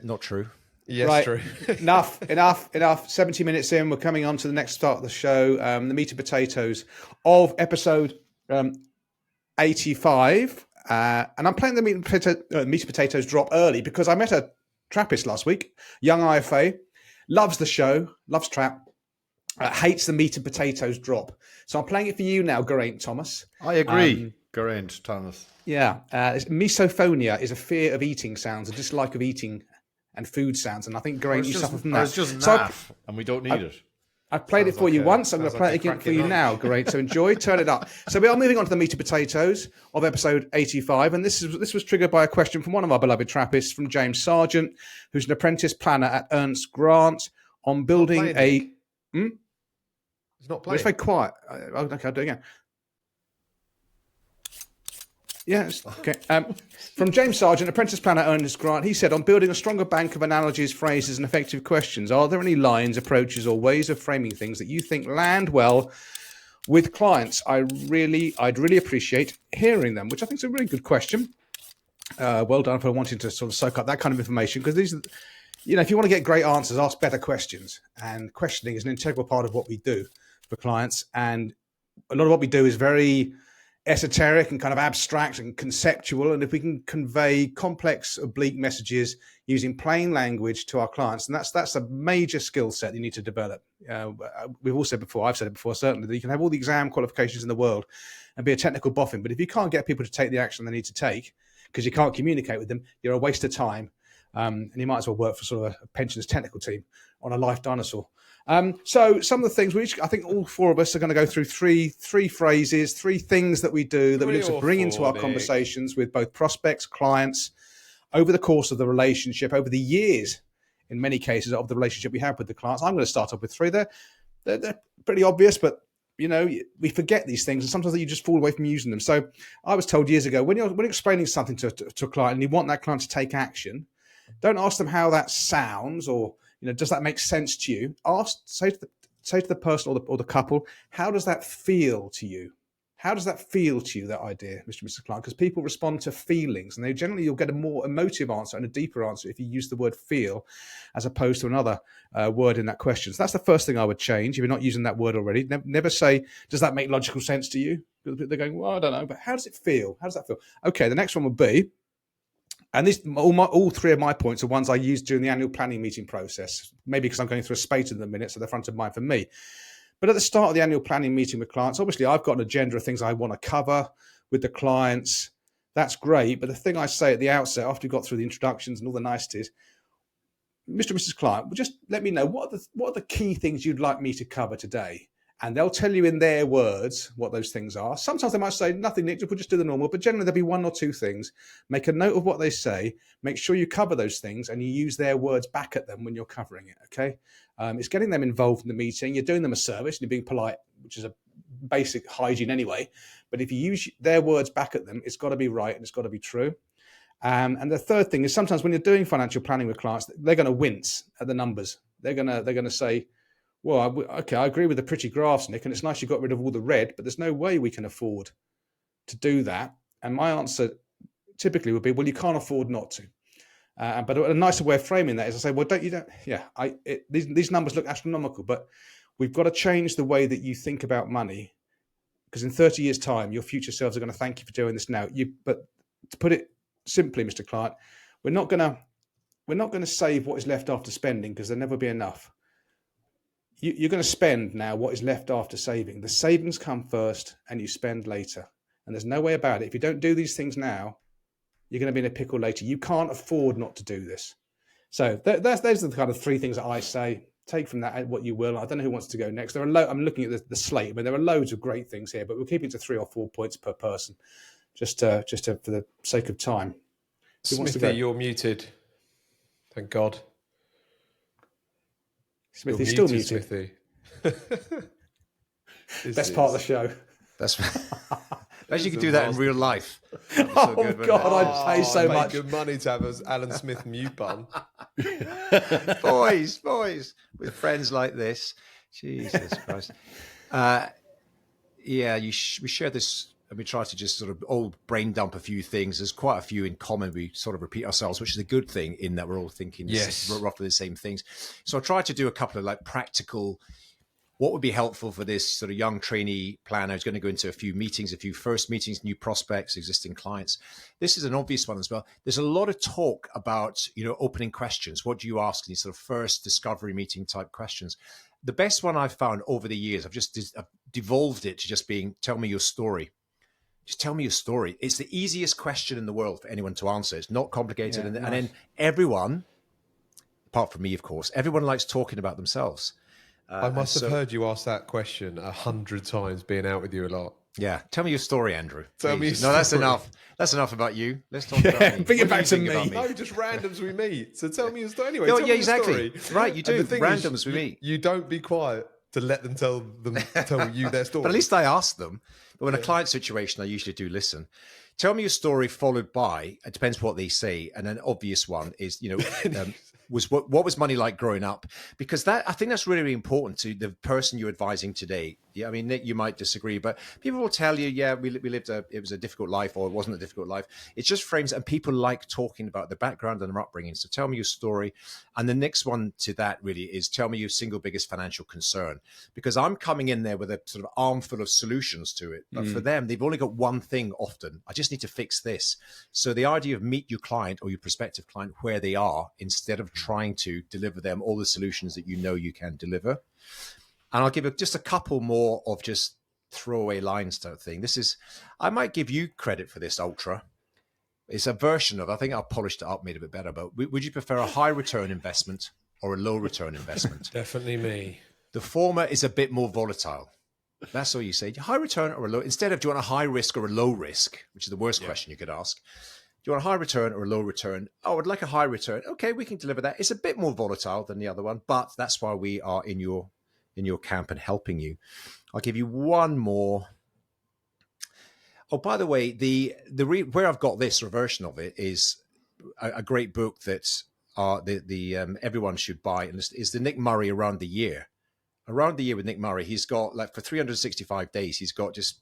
S4: Not true.
S3: Yes,
S2: right.
S3: true.
S2: enough. 70 minutes in, we're coming on to the next part of the show, the meat and potatoes of episode 85. And I'm playing the meat and potatoes drop early because I met a Trappist last week, young IFA, loves the show, loves Trap, hates the meat and potatoes drop. So I'm playing it for you now, Geraint Thomas.
S5: I agree, Geraint Thomas.
S2: Yeah. Misophonia is a fear of eating sounds, a dislike of eating and food sounds, and I think Geraint, you suffer from that.
S5: It's just naff, and we don't need it.
S2: I've played it for you once. I'm going to play it again for you now, Geraint. So enjoy, turn it up. So we are moving on to the meat and potatoes of episode 85, and this was triggered by a question from one of our beloved Trappists, from James Sargent, who's an apprentice planner at Ernst Grant, on building a.
S3: It's not playing.
S2: It's very quiet. Okay, I'll do it again. Yes. Okay. From James Sargent, apprentice planner Ernest Grant, he said, on building a stronger bank of analogies, phrases, and effective questions, are there any lines, approaches, or ways of framing things that you think land well with clients? I'd really appreciate hearing them, which I think is a really good question. Well done for wanting to sort of soak up that kind of information, because these, if you want to get great answers, ask better questions. And questioning is an integral part of what we do for clients. And a lot of what we do is very esoteric and kind of abstract and conceptual, and if we can convey complex, oblique messages using plain language to our clients, and that's a major skill set you need to develop. We've all said before, I've said it before, certainly, that you can have all the exam qualifications in the world and be a technical boffin, but if you can't get people to take the action they need to take because you can't communicate with them, you're a waste of time, and you might as well work for sort of a pensions technical team on a life dinosaur. So some of the things I think all four of us are going to go through three phrases, three things that we do that we need to bring into our conversations with both prospects, clients, over the course of the relationship, over the years, in many cases, of the relationship we have with the clients. I'm going to start off with three. They're pretty obvious, but we forget these things, and sometimes you just fall away from using them. So I was told years ago, when you're explaining something to a client and you want that client to take action, don't ask them how that sounds or does that make sense to you? Say to the person or the couple, how does that feel to you? How does that feel to you, that idea, Mr. and Mrs. Client? Because people respond to feelings, and you'll get a more emotive answer and a deeper answer if you use the word feel as opposed to another word in that question. So that's the first thing I would change if you're not using that word already. Never say, does that make logical sense to you? They're going, well, I don't know, but how does it feel? How does that feel? Okay, the next one would be, and all three of my points are ones I used during the annual planning meeting process, maybe because I'm going through a spate in the minute, so they're front of mind for me. But at the start of the annual planning meeting with clients, obviously I've got an agenda of things I want to cover with the clients. That's great. But the thing I say at the outset, after we've got through the introductions and all the niceties, Mr. and Mrs. Client, well, just let me know what are the key things you'd like me to cover today. And they'll tell you in their words what those things are. Sometimes they might say, nothing, Nick, we'll just do the normal. But generally, there'll be one or two things. Make a note of what they say. Make sure you cover those things and you use their words back at them when you're covering it, okay? It's getting them involved in the meeting. You're doing them a service and you're being polite, which is a basic hygiene anyway. But if you use their words back at them, it's got to be right and it's got to be true. And the third thing is sometimes when you're doing financial planning with clients, they're going to wince at the numbers. They're going to say, well, okay, I agree with the pretty graphs, Nick, and it's nice you got rid of all the red, but there's no way we can afford to do that. And my answer typically would be, well, you can't afford not to. But a nicer way of framing that is I say, well, these numbers look astronomical, but we've got to change the way that you think about money, because in 30 years' time, your future selves are going to thank you for doing this now. But to put it simply, Mr. Client, we're not going we're not going to save what is left after spending because there'll never be enough. You're going to spend now what is left after saving. The savings come first and you spend later. And there's no way about it. If you don't do these things now, you're going to be in a pickle later. You can't afford not to do this. So those are the kind of three things that I say. Take from that what you will. I don't know who wants to go next. I'm looking at the slate. I mean, there are loads of great things here, but we'll keep it to 3 or 4 points per person, just for the sake of time. Who wants to go?
S3: Smithy, you're muted. Thank God.
S2: Smithy's still muted.
S3: Smithy.
S2: Best part of the show.
S4: That's as you can do that in real life.
S2: Oh good, God, I'd pay so much.
S3: Good money to have an Alan Smith mute button.
S4: boys, with friends like this. Jesus Christ. We share this. And we try to just sort of all brain dump a few things. There's quite a few in common. We sort of repeat ourselves, which is a good thing in that we're all thinking roughly the same things. So I tried to do a couple of like practical, what would be helpful for this sort of young trainee planner who's going to go into a few meetings, a few first meetings, new prospects, existing clients. This is an obvious one as well. There's a lot of talk about, opening questions. What do you ask in these sort of first discovery meeting type questions? The best one I've found over the years, I've devolved it to just being, tell me your story. Just tell me your story. It's the easiest question in the world for anyone to answer. It's not complicated. And then everyone, apart from me, of course, everyone likes talking about themselves.
S3: I must have heard you ask that question 100 times being out with you a lot.
S4: Yeah. Tell me your story, Andrew.
S3: Tell me your story.
S4: No, that's enough. That's enough about you. Let's talk about me.
S2: Bring it back to me.
S3: No, just randoms we meet. So tell me your story anyway.
S4: Exactly. Right, you do. Randoms we meet.
S3: You don't be quiet to let them tell you their story.
S4: But at least I ask them. But when a client situation, I usually do listen. Tell me your story followed by, it depends what they say. And an obvious one is, what was money like growing up? Because I think that's really, really important to the person you're advising today. Yeah, I mean, Nick, you might disagree, but people will tell you, we lived it was a difficult life, or it wasn't a difficult life. It's just frames, and people like talking about their background and their upbringing. So tell me your story. And the next one to that really is tell me your single biggest financial concern, because I'm coming in there with a sort of armful of solutions to it. But for them, they've only got one thing often. I just need to fix this. So the idea of meet your client or your prospective client where they are, instead of trying to deliver them all the solutions that you can deliver. And I'll give just a couple more of just throwaway lines type thing. I might give you credit for this, Ultra. It's a version of, I think I'll polish it up, made it a bit better, but would you prefer a high return investment or a low return investment?
S3: Definitely me.
S4: The former is a bit more volatile. That's all you say. High return or a low, instead of do you want a high risk or a low risk, which is the worst question you could ask. Do you want a high return or a low return? Oh, I'd like a high return. Okay, we can deliver that. It's a bit more volatile than the other one, but that's why we are in your camp and helping you. I'll give you one more. Oh, by the way, where I've got this version of it is a great book that everyone should buy, and is the Nick Murray Around the Year. Around the Year with Nick Murray, he's got like for 365 days, he's got just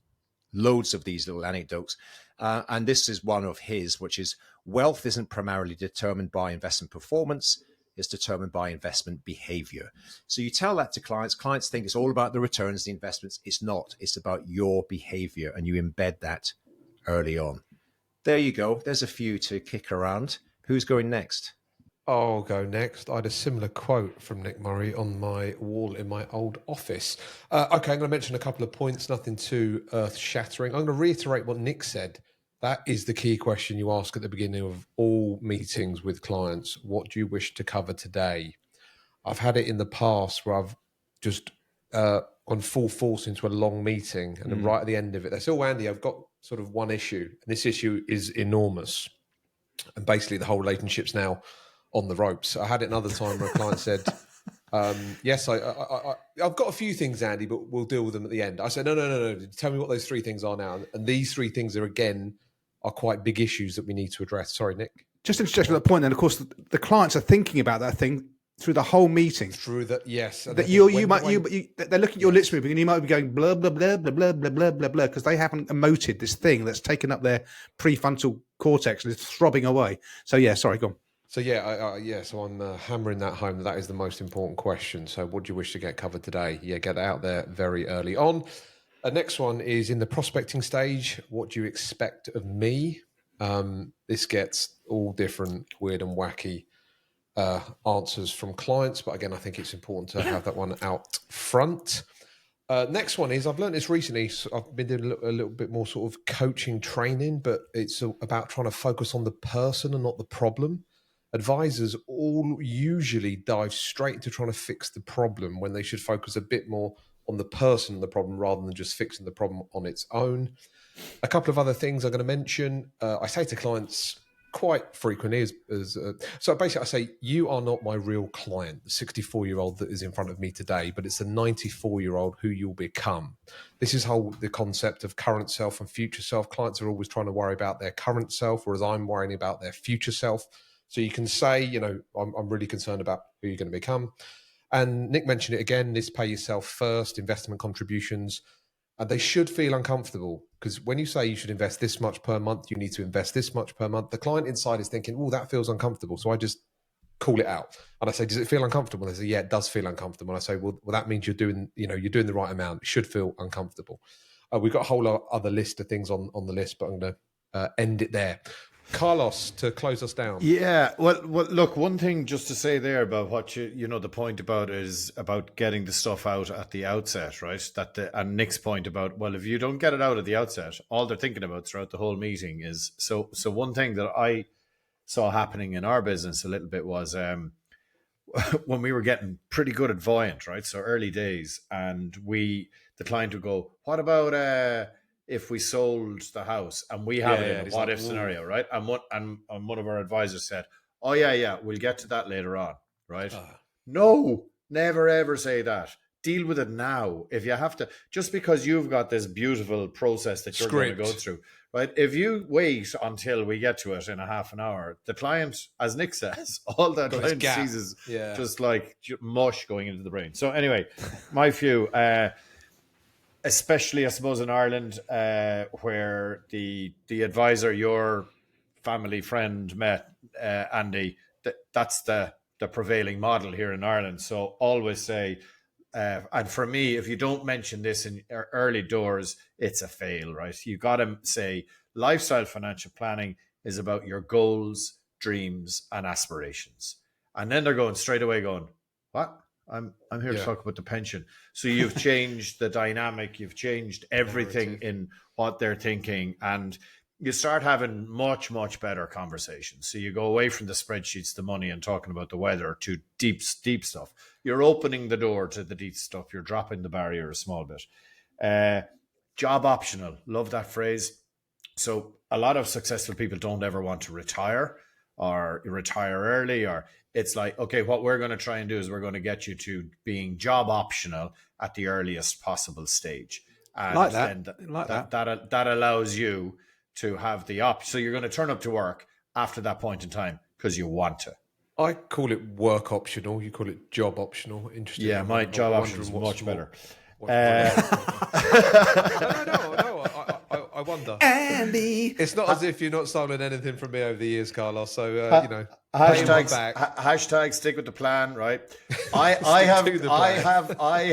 S4: loads of these little anecdotes. And this is one of his, which is wealth isn't primarily determined by investment performance. It's determined by investment behavior. So you tell that to clients. Clients think it's all about the returns, the investments. It's not. It's about your behavior, and you embed that early on. There you go. There's a few to kick around. Who's going next?
S3: I'll go next. I had a similar quote from Nick Murray on my wall in my old office. Okay, I'm going to mention a couple of points, nothing too earth-shattering. I'm going to reiterate what Nick said. That is the key question you ask at the beginning of all meetings with clients. What do you wish to cover today? I've had it in the past where I've just gone full force into a long meeting, and then right at the end of it, they say, oh, Andy, I've got sort of one issue. And this issue is enormous. And basically the whole relationship's now on the ropes. I had it another time where a client said, yes, I've got a few things, Andy, but we'll deal with them at the end. I said, no. Tell me what those three things are now. And these three things are quite big issues that we need to address. Sorry, Nick.
S2: Just to interject at that point, then, of course, the clients are thinking about that thing through the whole meeting.
S3: Through that, yes.
S2: That they look at your lips moving, and you might be going blah blah blah blah blah blah blah blah blah because they haven't emoted this thing that's taken up their prefrontal cortex and is throbbing away. So yeah, sorry, go on.
S3: So so I'm hammering that home. That is the most important question. So what do you wish to get covered today? Yeah, get it out there very early on. Next one is in the prospecting stage. What do you expect of me? This gets all different, weird and wacky. answers from clients. But again, I think it's important to have that one out front. Next one is, I've learned this recently. So I've been doing a little bit more sort of coaching training, but it's about trying to focus on the person and not the problem. Advisors all usually dive straight into trying to fix the problem when they should focus a bit more on the person and the problem rather than just fixing the problem on its own. A couple of other things I'm going to mention. I say to clients quite frequently so basically I say, you are not my real client, the 64-year-old that is in front of me today, but it's the 94-year-old who you'll become. This is how the concept of current self and future self. Clients are always trying to worry about their current self, whereas I'm worrying about their future self. So you can say, I'm really concerned about who you're going to become. And Nick mentioned it again, this pay yourself first, investment contributions. And they should feel uncomfortable, because when you say you should invest this much per month, you need to invest this much per month, the client inside is thinking, oh, that feels uncomfortable. So I just call it out. And I say, does it feel uncomfortable? And they say, yeah, it does feel uncomfortable. And I say, well, that means you're doing the right amount. It should feel uncomfortable. We've got a whole other list of things on the list, but I'm going to end it there. Carlos, to close us down.
S5: Yeah, well, look, one thing just to say there about what the point about is about getting the stuff out at the outset, right? And Nick's point about, well, if you don't get it out at the outset, all they're thinking about throughout the whole meeting is, so one thing that I saw happening in our business a little bit was when we were getting pretty good at Voyant, right? So early days, and the client would go, what about if we sold the house, and we have it in a what if scenario, right? And one of our advisors said, oh yeah, we'll get to that later on, right? No, never ever say that. Deal with it now. If you have to, just because you've got this beautiful process that you're going to go through, right? If you wait until we get to it in a half an hour, the client, as Nick says, all that client sees is just like mush going into the brain. So anyway, my view, especially, I suppose, in Ireland, where the advisor, your family friend met, Andy, that's the prevailing model here in Ireland. So always say, and for me, if you don't mention this in early doors, it's a fail, right? You got to say lifestyle financial planning is about your goals, dreams, and aspirations. And then they're going straight away going, what? I'm here to talk about the pension. So you've changed the dynamic, you've changed everything in what they're thinking, and you start having much, much better conversations. So you go away from the spreadsheets, the money, and talking about the weather to deep stuff. You're opening the door to the deep stuff. You're dropping the barrier a small bit. Job optional. Love that phrase. So a lot of successful people don't ever want to retire or retire early, or it's like, okay, what we're going to try and do is we're going to get you to being job optional at the earliest possible stage. And that allows you to have the option. So you're going to turn up to work after that point in time because you want to.
S3: I call it work optional. You call it job optional. Interesting.
S5: Yeah, my job option is much better.
S3: I wonder.
S2: Andy,
S3: it's not as if you're not stolen anything from me over the years, Carlos. So
S5: hashtag stick with the plan, right? I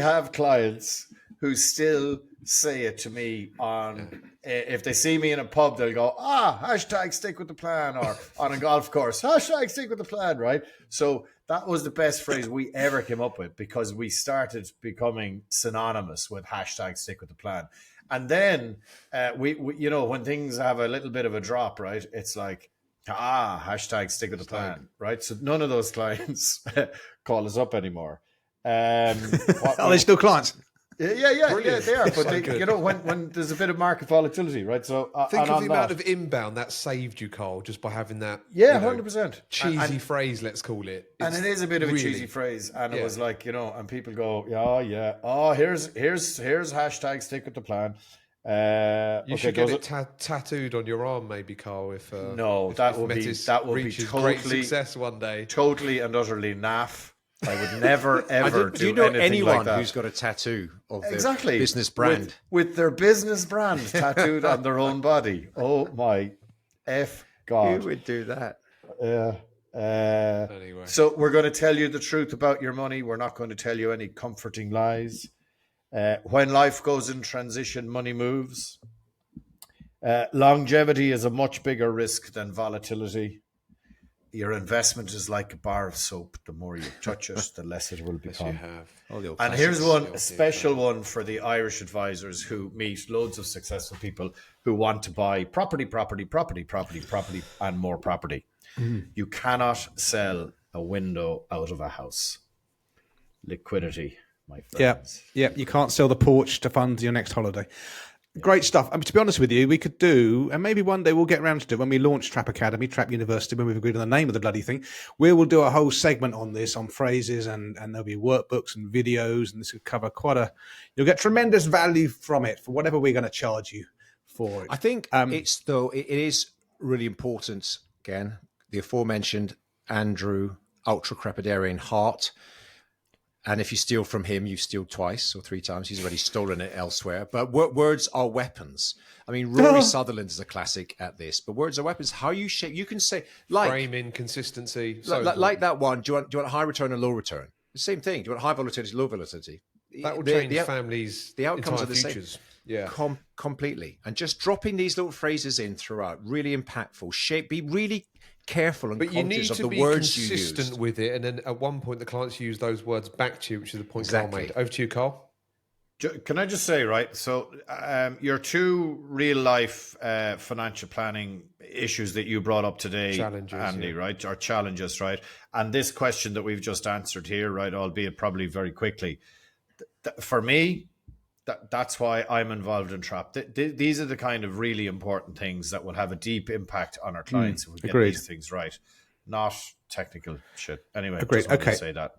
S5: have clients who still say it to me on if they see me in a pub, they'll go, hashtag stick with the plan, or on a golf course, hashtag stick with the plan, right? So that was the best phrase we ever came up with, because we started becoming synonymous with hashtag stick with the plan. And then we when things have a little bit of a drop, right, it's like, hashtag stick with the plan, right? So none of those clients call us up anymore.
S2: Are they still clients?
S5: Yeah, they are. But when there's a bit of market volatility, right? So
S3: think of the amount of inbound that saved you, Carl, just by having that.
S5: 100%
S3: cheesy phrase, let's call it.
S5: And it is a bit of a cheesy phrase, and it was like, and people go, here's hashtag stick with the plan.
S3: You should get it tattooed on your arm, maybe, Carl.
S5: That would be totally
S3: great success one day.
S5: Totally and utterly naff. I would never ever do you know
S4: anyone
S5: like that.
S4: Who's got a tattoo of their business brand
S5: with their business brand tattooed on their own body? Oh my God!
S4: Who would do that?
S5: Anyway, so we're going to tell you the truth about your money. We're not going to tell you any comforting lies. When life goes in transition, money moves. Longevity is a much bigger risk than volatility. your investment is like a bar of soap. The more you touch it, the less it will
S3: Yes, you
S5: become.
S3: have.
S5: And here's one, a special one for the Irish advisors who meet loads of successful people who want to buy property, and more property. You cannot sell a window out of a house. Liquidity, my friends.
S2: Yeah. You can't sell the porch to fund your next holiday. Great stuff. I mean, to be honest with you, we could do, and maybe one day we'll get around to it when we launch Trap Academy, Trap University, when we've agreed on the name of the bloody thing. We will do a whole segment on this, on phrases, and there'll be workbooks and videos, and this will cover you'll get tremendous value from it for whatever we're going to charge you for it.
S4: I think it is really important, again, the aforementioned Andrew ultra crepidarian heart. And if you steal from him, you steal twice or three times. He's already stolen it elsewhere. But words are weapons. I mean, Rory Sutherland is a classic at this. But words are weapons. How you shape, you can say like
S3: framing, consistency,
S4: like that one. Do you want a high return or low return? The same thing. Do you want high volatility, low volatility?
S3: That will change families.
S4: The outcomes are the
S3: futures.
S4: same.
S3: Yeah,
S4: completely. And just dropping these little phrases in throughout, really impactful. Be really careful and conscious of the words you use.
S3: But you need to be consistent with it. And then at one point, the clients use those words back to you, which is the point Carl made. Over to you, Carl.
S5: Can I just say, right? So your two real life financial planning issues that you brought up today, Andy, right, are challenges, right? And this question that we've just answered here, right, albeit probably very quickly, for me, that's why I'm involved in Trap. These are the kind of really important things that will have a deep impact on our clients if we get these things right, not technical shit. Anyway, just wanted to say that.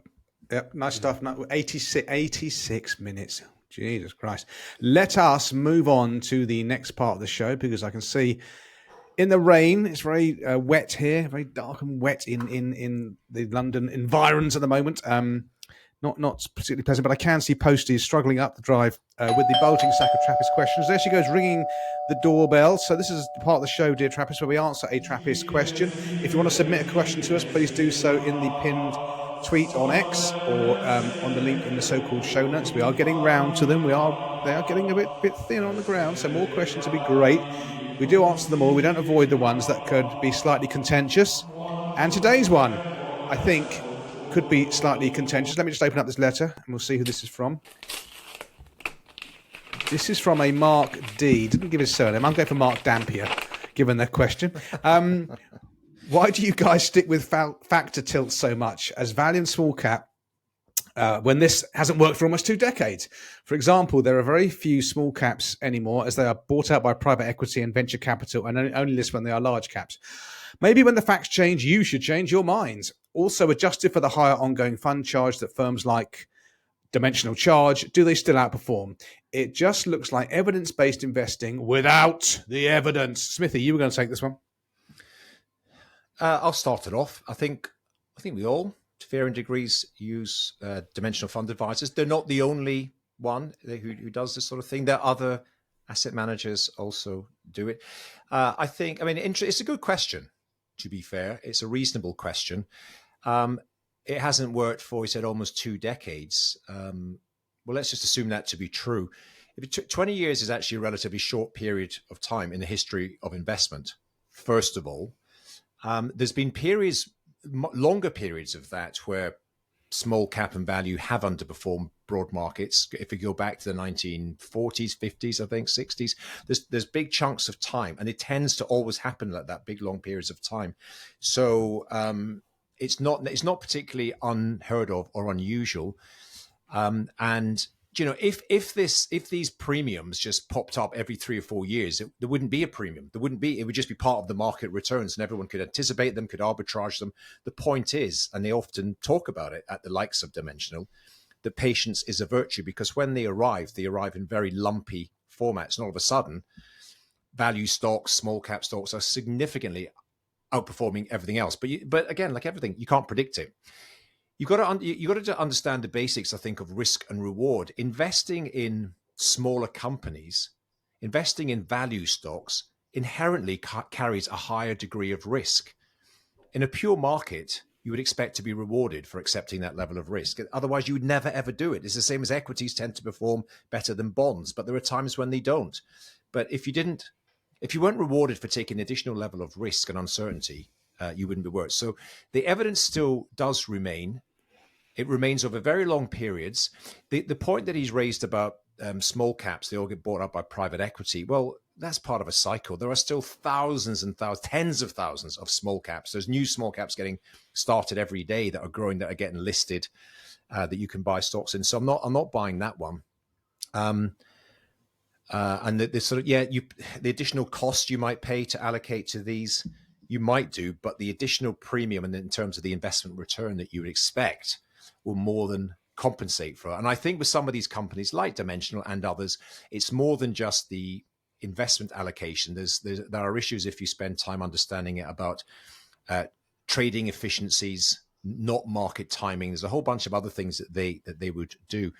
S2: Yep, nice stuff. 86 minutes. Jesus Christ. Let us move on to the next part of the show, because I can see in the rain, it's very wet here, very dark and wet in the London environs at the moment. Not particularly pleasant, but I can see Posty struggling up the drive with the bulging sack of Trappist questions. There she goes, ringing the doorbell. So this is the part of the show, dear Trappist, where we answer a Trappist question. If you want to submit a question to us, please do so in the pinned tweet on X or on the link in the so-called show notes. We are getting round to them. They are getting a bit thin on the ground, so more questions would be great. We do answer them all. We don't avoid the ones that could be slightly contentious. And today's one, I think, could be slightly contentious. Let me just open up this letter and we'll see who this is from. This is from a Mark D. Didn't give his surname. I'm going for Mark Dampier, given the question. Why do you guys stick with factor tilt so much as value and small cap when this hasn't worked for almost 2 decades? For example, there are very few small caps anymore as they are bought out by private equity and venture capital, and only list when they are large caps. Maybe when the facts change, you should change your minds. Also, adjusted for the higher ongoing fund charge that firms like Dimensional charge, do they still outperform? It just looks like evidence-based investing without the evidence. Smithy, you were going to take this one.
S4: I'll start it off. I think we all, to varying degrees, use dimensional fund advisors. They're not the only one who does this sort of thing. There are other asset managers also do it. It's a good question. To be fair, it's a reasonable question. It hasn't worked for, he said, almost 2 decades. Well, let's just assume that to be true. If it took 20 years is actually a relatively short period of time in the history of investment, first of all. There's been longer periods of that where small cap and value have underperformed broad markets. If you go back to the 1940s, 50s, I think 60s, there's big chunks of time, and it tends to always happen like that, big long periods of time. So it's not particularly unheard of or unusual. And you know, if these premiums just popped up every 3 or 4 years, there wouldn't be a premium. It would just be part of the market returns, and everyone could anticipate them, could arbitrage them. The point is, and they often talk about it at the likes of Dimensional, that patience is a virtue, because when they arrive in very lumpy formats, and all of a sudden, value stocks, small cap stocks are significantly outperforming everything else. But again, like everything, you can't predict it. You got to understand the basics, I think, of risk and reward. Investing in smaller companies, investing in value stocks inherently carries a higher degree of risk. In a pure market, you would expect to be rewarded for accepting that level of risk. Otherwise, you would never, ever do it. It's the same as equities tend to perform better than bonds, but there are times when they don't. But if you weren't rewarded for taking an additional level of risk and uncertainty, you wouldn't be worse. So the evidence still does remain. It remains over very long periods. The point that he's raised about small caps, they all get bought up by private equity. Well, that's part of a cycle. There are still thousands and thousands, tens of thousands of small caps. There's new small caps getting started every day that are growing, that are getting listed, that you can buy stocks in. So I'm not buying that one. And the sort of, the additional cost you might pay to allocate to these, you might do, but the additional premium and in terms of the investment return that you would expect will more than compensate for it. And I think with some of these companies like Dimensional and others, it's more than just the investment allocation. There are issues, if you spend time understanding it, about trading efficiencies, not market timing. There's a whole bunch of other things that they would do.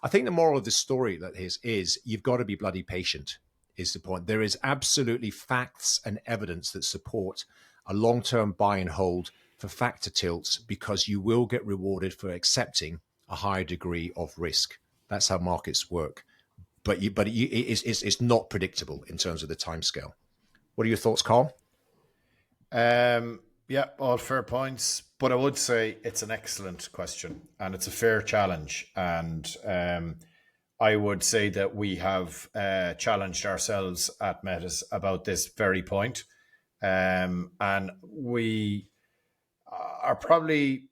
S4: I think the moral of the story that is you've got to be bloody patient, is the point. There is absolutely facts and evidence that support a long-term buy and hold for factor tilts, because you will get rewarded for accepting a higher degree of risk. That's how markets work. But it's not predictable in terms of the timescale. What are your thoughts, Carl?
S5: Yeah, all fair points. But I would say it's an excellent question and it's a fair challenge. And I would say that we have challenged ourselves at Metis about this very point. And we are probably,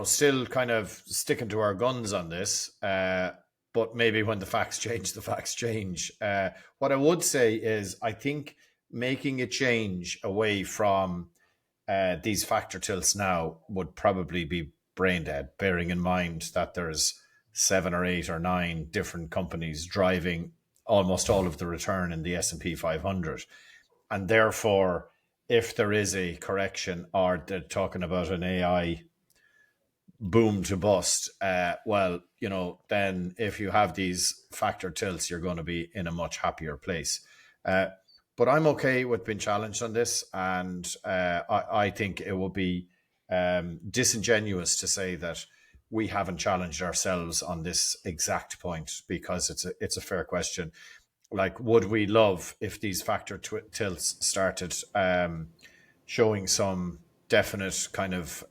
S5: still kind of sticking to our guns on this. But maybe when the facts change, the facts change. What I would say is I think making a change away from these factor tilts now would probably be brain dead, bearing in mind that there's 7 or 8 or 9 different companies driving almost all of the return in the S&P 500. And therefore, if there is a correction, or they're talking about an AI boom to bust, then if you have these factor tilts, you're going to be in a much happier place. But I'm okay with being challenged on this, and I think it will be disingenuous to say that we haven't challenged ourselves on this exact point, because it's a fair question. Like, would we love if these factor tilts started showing some definite kind of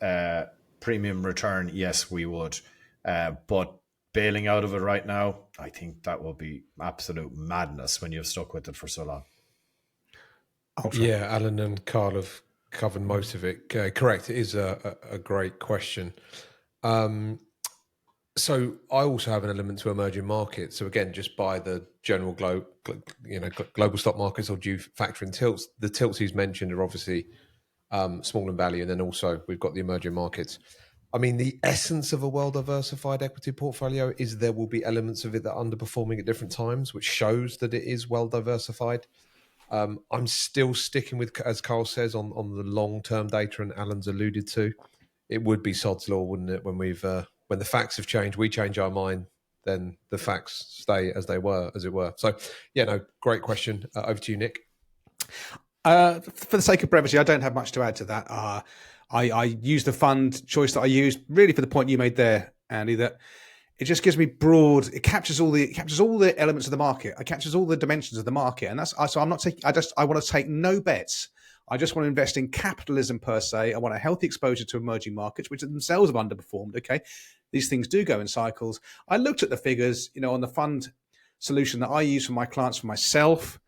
S5: premium return? Yes, we would. But bailing out of it right now, I think that will be absolute madness when you've stuck with it for so long.
S3: Yeah, Alan and Carl have covered most of it. Correct. It is a great question. So I also have an element to emerging markets. So again, just by the general global stock markets, or do you factor in tilts? The tilts he's mentioned are obviously small in value, and then also we've got the emerging markets. I mean, the essence of a well-diversified equity portfolio is there will be elements of it that are underperforming at different times, which shows that it is well-diversified. I'm still sticking with, as Carl says, on the long-term data, and Alan's alluded to. It would be sod's law, wouldn't it? When the facts have changed, we change our mind, then the facts stay as they were, as it were. So, great question. Over to you, Nick.
S2: For the sake of brevity, I don't have much to add to that. I use the fund choice that I used really for the point you made there, Andy, that it just gives me broad. It captures all the elements of the market. It captures all the dimensions of the market, and so I'm not taking. I want to take no bets. I just want to invest in capitalism per se. I want a healthy exposure to emerging markets, which themselves have underperformed. Okay, these things do go in cycles. I looked at the figures, on the fund solution that I use for my clients, for myself.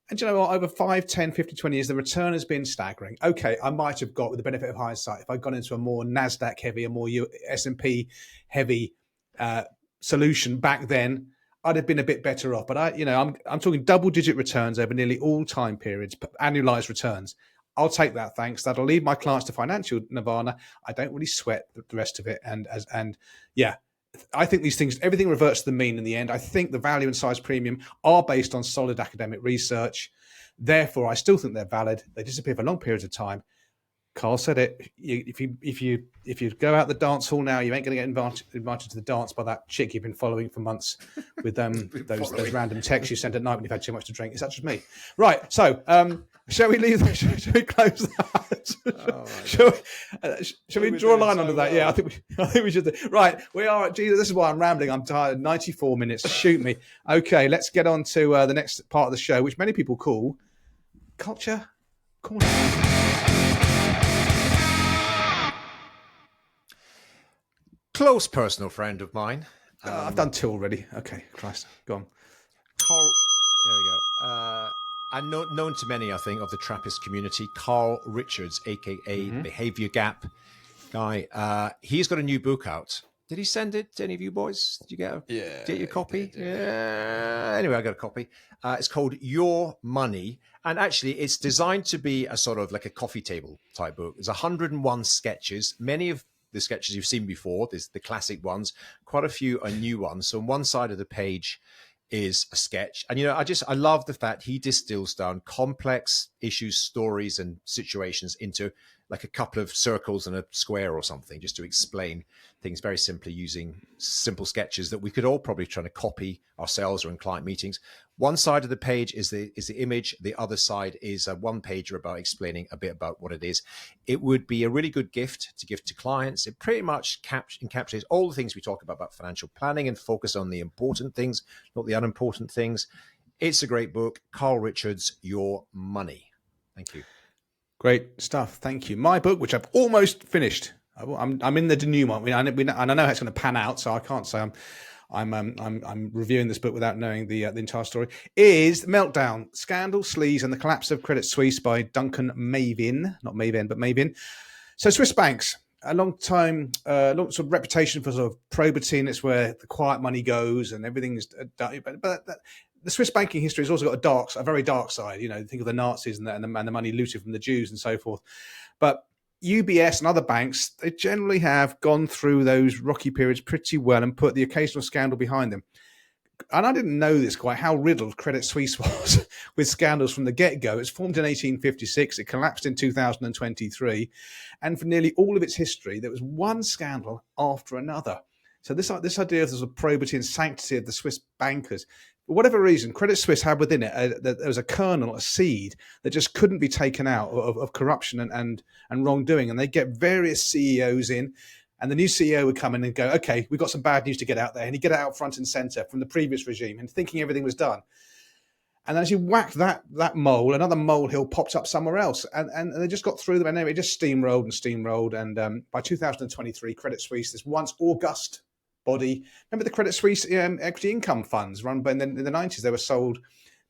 S2: And you know what, over 5, 10, 50, 20 years, the return has been staggering. Okay, I might have got, with the benefit of hindsight, if I'd gone into a more NASDAQ heavy, a more S&P heavy solution back then, I'd have been a bit better off. But I'm talking double-digit returns over nearly all time periods, annualized returns. I'll take that, thanks. That'll lead my clients to financial nirvana. I don't really sweat the rest of it. And I think these things, everything reverts to the mean in the end. I think the value and size premium are based on solid academic research. Therefore, I still think they're valid. They disappear for long periods of time. Carl said it. If you go out the dance hall now, you ain't going to get invited to the dance by that chick you've been following for months with those random texts you sent at night when you've had too much to drink. Is that just me? Right. So, shall we leave? Shall we close that? Shall we draw a line under that? Yeah, I think we should. Right. We are. Jesus, this is why I'm rambling. I'm tired. 94 minutes. Shoot me. Okay. Let's get on to the next part of the show, which many people call culture Corner.
S4: Close personal friend of mine.
S2: I've done 2 already. Okay, Christ, go on.
S4: Carl, there we go. And known to many, I think, of the TRAPist community, Carl Richards, aka Behavior Gap guy. He's got a new book out. Did he send it to any of you boys? Did you get your copy? Yeah. Anyway, I got a copy. It's called Your Money. And actually, it's designed to be a sort of like a coffee table type book. There's 101 sketches. Many of the sketches you've seen before. There's the classic ones. Quite a few are new ones. So on one side of the page is a sketch. And, I love the fact he distills down complex issues, stories, and situations into like a couple of circles and a square or something, just to explain things very simply using simple sketches that we could all probably try to copy ourselves or in client meetings. One side of the page is the image. The other side is a one-pager about explaining a bit about what it is. It would be a really good gift to give to clients. It pretty much encapsulates all the things we talk about financial planning and focus on the important things, not the unimportant things. It's a great book. Carl Richards, Your Money. Thank you.
S2: Great stuff. Thank you. My book, which I've almost finished. I'm in the denouement, and I know how it's going to pan out, so I can't say I'm reviewing this book without knowing the entire story. Is Meltdown: Scandal, Sleaze, and the Collapse of Credit Suisse by Duncan Mavin, not Mavin, but Mavin. So Swiss banks, a long sort of reputation for sort of probity, and it's where the quiet money goes, and everything's done. But the Swiss banking history has also got a very dark side. Think of the Nazis and the money looted from the Jews and so forth. But UBS and other banks, they generally have gone through those rocky periods pretty well and put the occasional scandal behind them. And I didn't know this quite, how riddled Credit Suisse was with scandals from the get-go. It's formed in 1856. It collapsed in 2023. And for nearly all of its history, there was one scandal after another. So this idea of the probity and sanctity of the Swiss bankers, for whatever reason, Credit Suisse had within it there was a kernel, a seed that just couldn't be taken out of corruption and wrongdoing. And they get various CEOs in, and the new CEO would come in and go, okay, we've got some bad news to get out there. And he'd get it out front and center from the previous regime and thinking everything was done. And as you whack that mole, another molehill popped up somewhere else. And they just got through them. And anyway, it just steamrolled. And by 2023, Credit Suisse, this once august body. Remember the Credit Suisse equity income funds run in the 90s? They were sold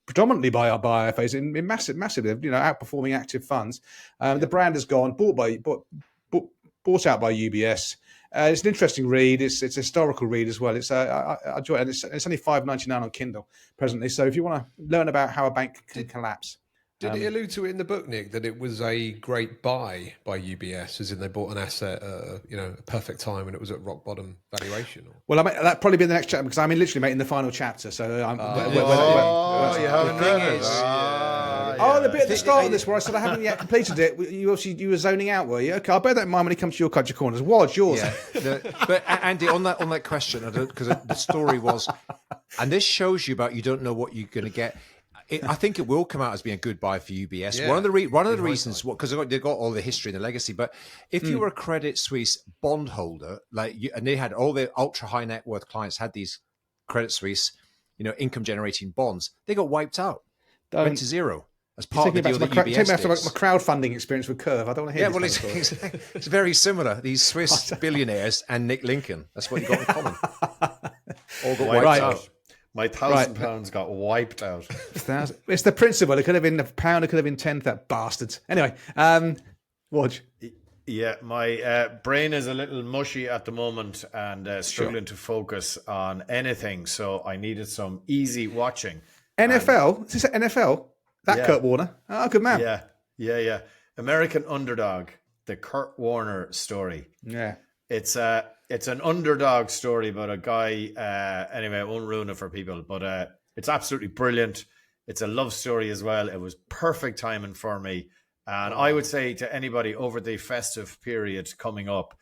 S2: predominantly by IFAs in massive, outperforming active funds. The brand has gone, bought out by UBS. It's an interesting read. It's a historical read as well. I enjoy it. And it's only $5.99 on Kindle presently. So if you want to learn about how a bank can collapse.
S3: Did it allude to it in the book, Nick, that it was a great buy by UBS, as in they bought an asset at a perfect time when it was at rock bottom valuation? Or?
S2: Well, that'd probably be the next chapter because I'm literally making the final chapter. So I'm.
S5: You haven't read it.
S2: The bit at the start of this where I said I haven't yet completed it. You were zoning out, were you? Okay, I'll bear that in mind when it comes to your Culture Corners. What's yours?
S4: Yeah. But Andy, on that question, because the story was, and this shows you about you don't know what you're going to get. I think it will come out as being a good buy for UBS. Yeah. One of the reasons, because they've got all the history and the legacy. But if you were a Credit Suisse bondholder, and they had all their ultra high net worth clients had these Credit Suisse, income generating bonds, they got wiped out, went to zero as part of the deal that UBS did. Take me back to my crowdfunding experience with Curve. I don't want to hear. Yeah, well, it's very similar. These Swiss billionaires and Nick Lincoln. That's what you got in common. All got wiped out.
S5: My £1,000 got wiped out.
S2: It's the principle. It could have been £1. It could have been 10. That bastards. Anyway, Wodge.
S5: Yeah, my brain is a little mushy at the moment and struggling to focus on anything. So I needed some easy watching.
S2: NFL? Is this NFL? Kurt Warner? Oh, good man.
S5: Yeah. American Underdog, the Kurt Warner story.
S2: Yeah.
S5: It's an underdog story about a guy. Anyway, I won't ruin it for people, but it's absolutely brilliant. It's a love story as well. It was perfect timing for me. And I would say to anybody over the festive period coming up,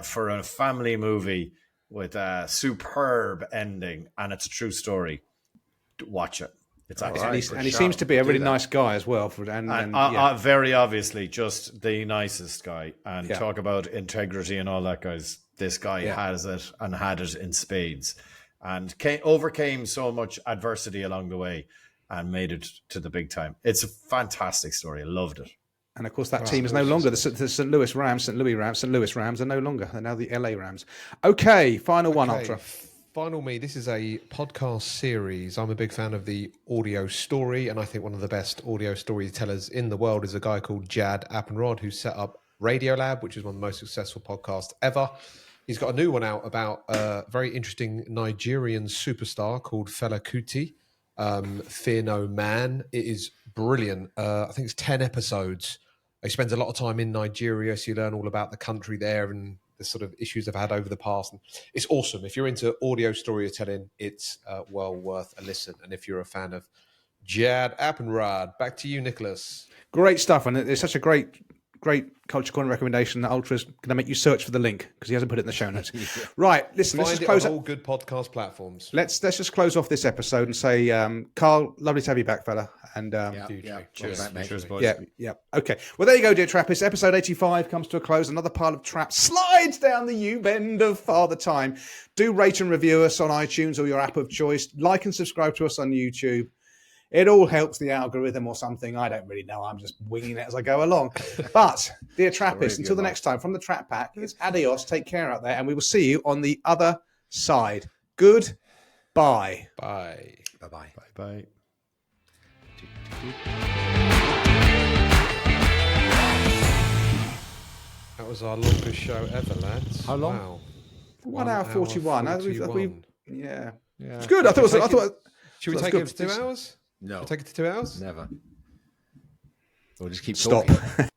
S5: for a family movie with a superb ending, and it's a true story, watch it. It's actually
S2: and he seems to be a really nice guy as well.
S5: Very obviously, just the nicest guy. And talk about integrity and all that, guys. This guy has it and had it in spades, and overcame so much adversity along the way. and made it to the big time. It's a fantastic story. I loved it.
S2: And of course, that team is no longer the St. Louis Rams. St. Louis Rams are no longer. They're now the LA Rams. Okay, final one, Ultra.
S3: Final me. This is a podcast series. I'm a big fan of the audio story, and I think one of the best audio storytellers in the world is a guy called Jad Appenrod, who set up Radiolab, which is one of the most successful podcasts ever. He's got a new one out about a very interesting Nigerian superstar called Fela Kuti, Fear No Man. It is brilliant. I think it's 10 episodes. He spends a lot of time in Nigeria, so you learn all about the country there and the sort of issues they've had over the past. And it's awesome. If you're into audio storytelling, it's well worth a listen. And if you're a fan of Jad Appenrod, back to you, Nicholas.
S2: Great stuff. And it's such a great Culture Corner recommendation that Ultra's going to make you search for the link because he hasn't put it in the show notes. Right, listen, let's just close
S3: on all good podcast platforms.
S2: Let's just close off this episode and say, Carl, lovely to have you back, fella. And
S4: Cheers, mate.
S5: Cheers, boys.
S2: Yeah. Okay. Well, there you go, dear Trappists. Episode 85 comes to a close. Another pile of traps slides down the U-bend of Father Time. Do rate and review us on iTunes or your app of choice. Like and subscribe to us on YouTube. It all helps the algorithm or something. I don't really know. I'm just winging it as I go along. But, dear Trappists, until the next time, from the Trap Pack, it's adios. Take care out there, and we will see you on the other side. Goodbye.
S3: Bye.
S4: Bye-bye.
S5: Bye.
S3: That was our longest show ever, lads.
S5: How long?
S3: Wow.
S2: 1 hour 41.
S3: 41.
S2: Yeah. It's good. I thought.
S3: Should we take it to 2 hours?
S4: No.
S3: Take it to 2 hours?
S4: Never. We'll just keep
S2: Stop.
S4: talking.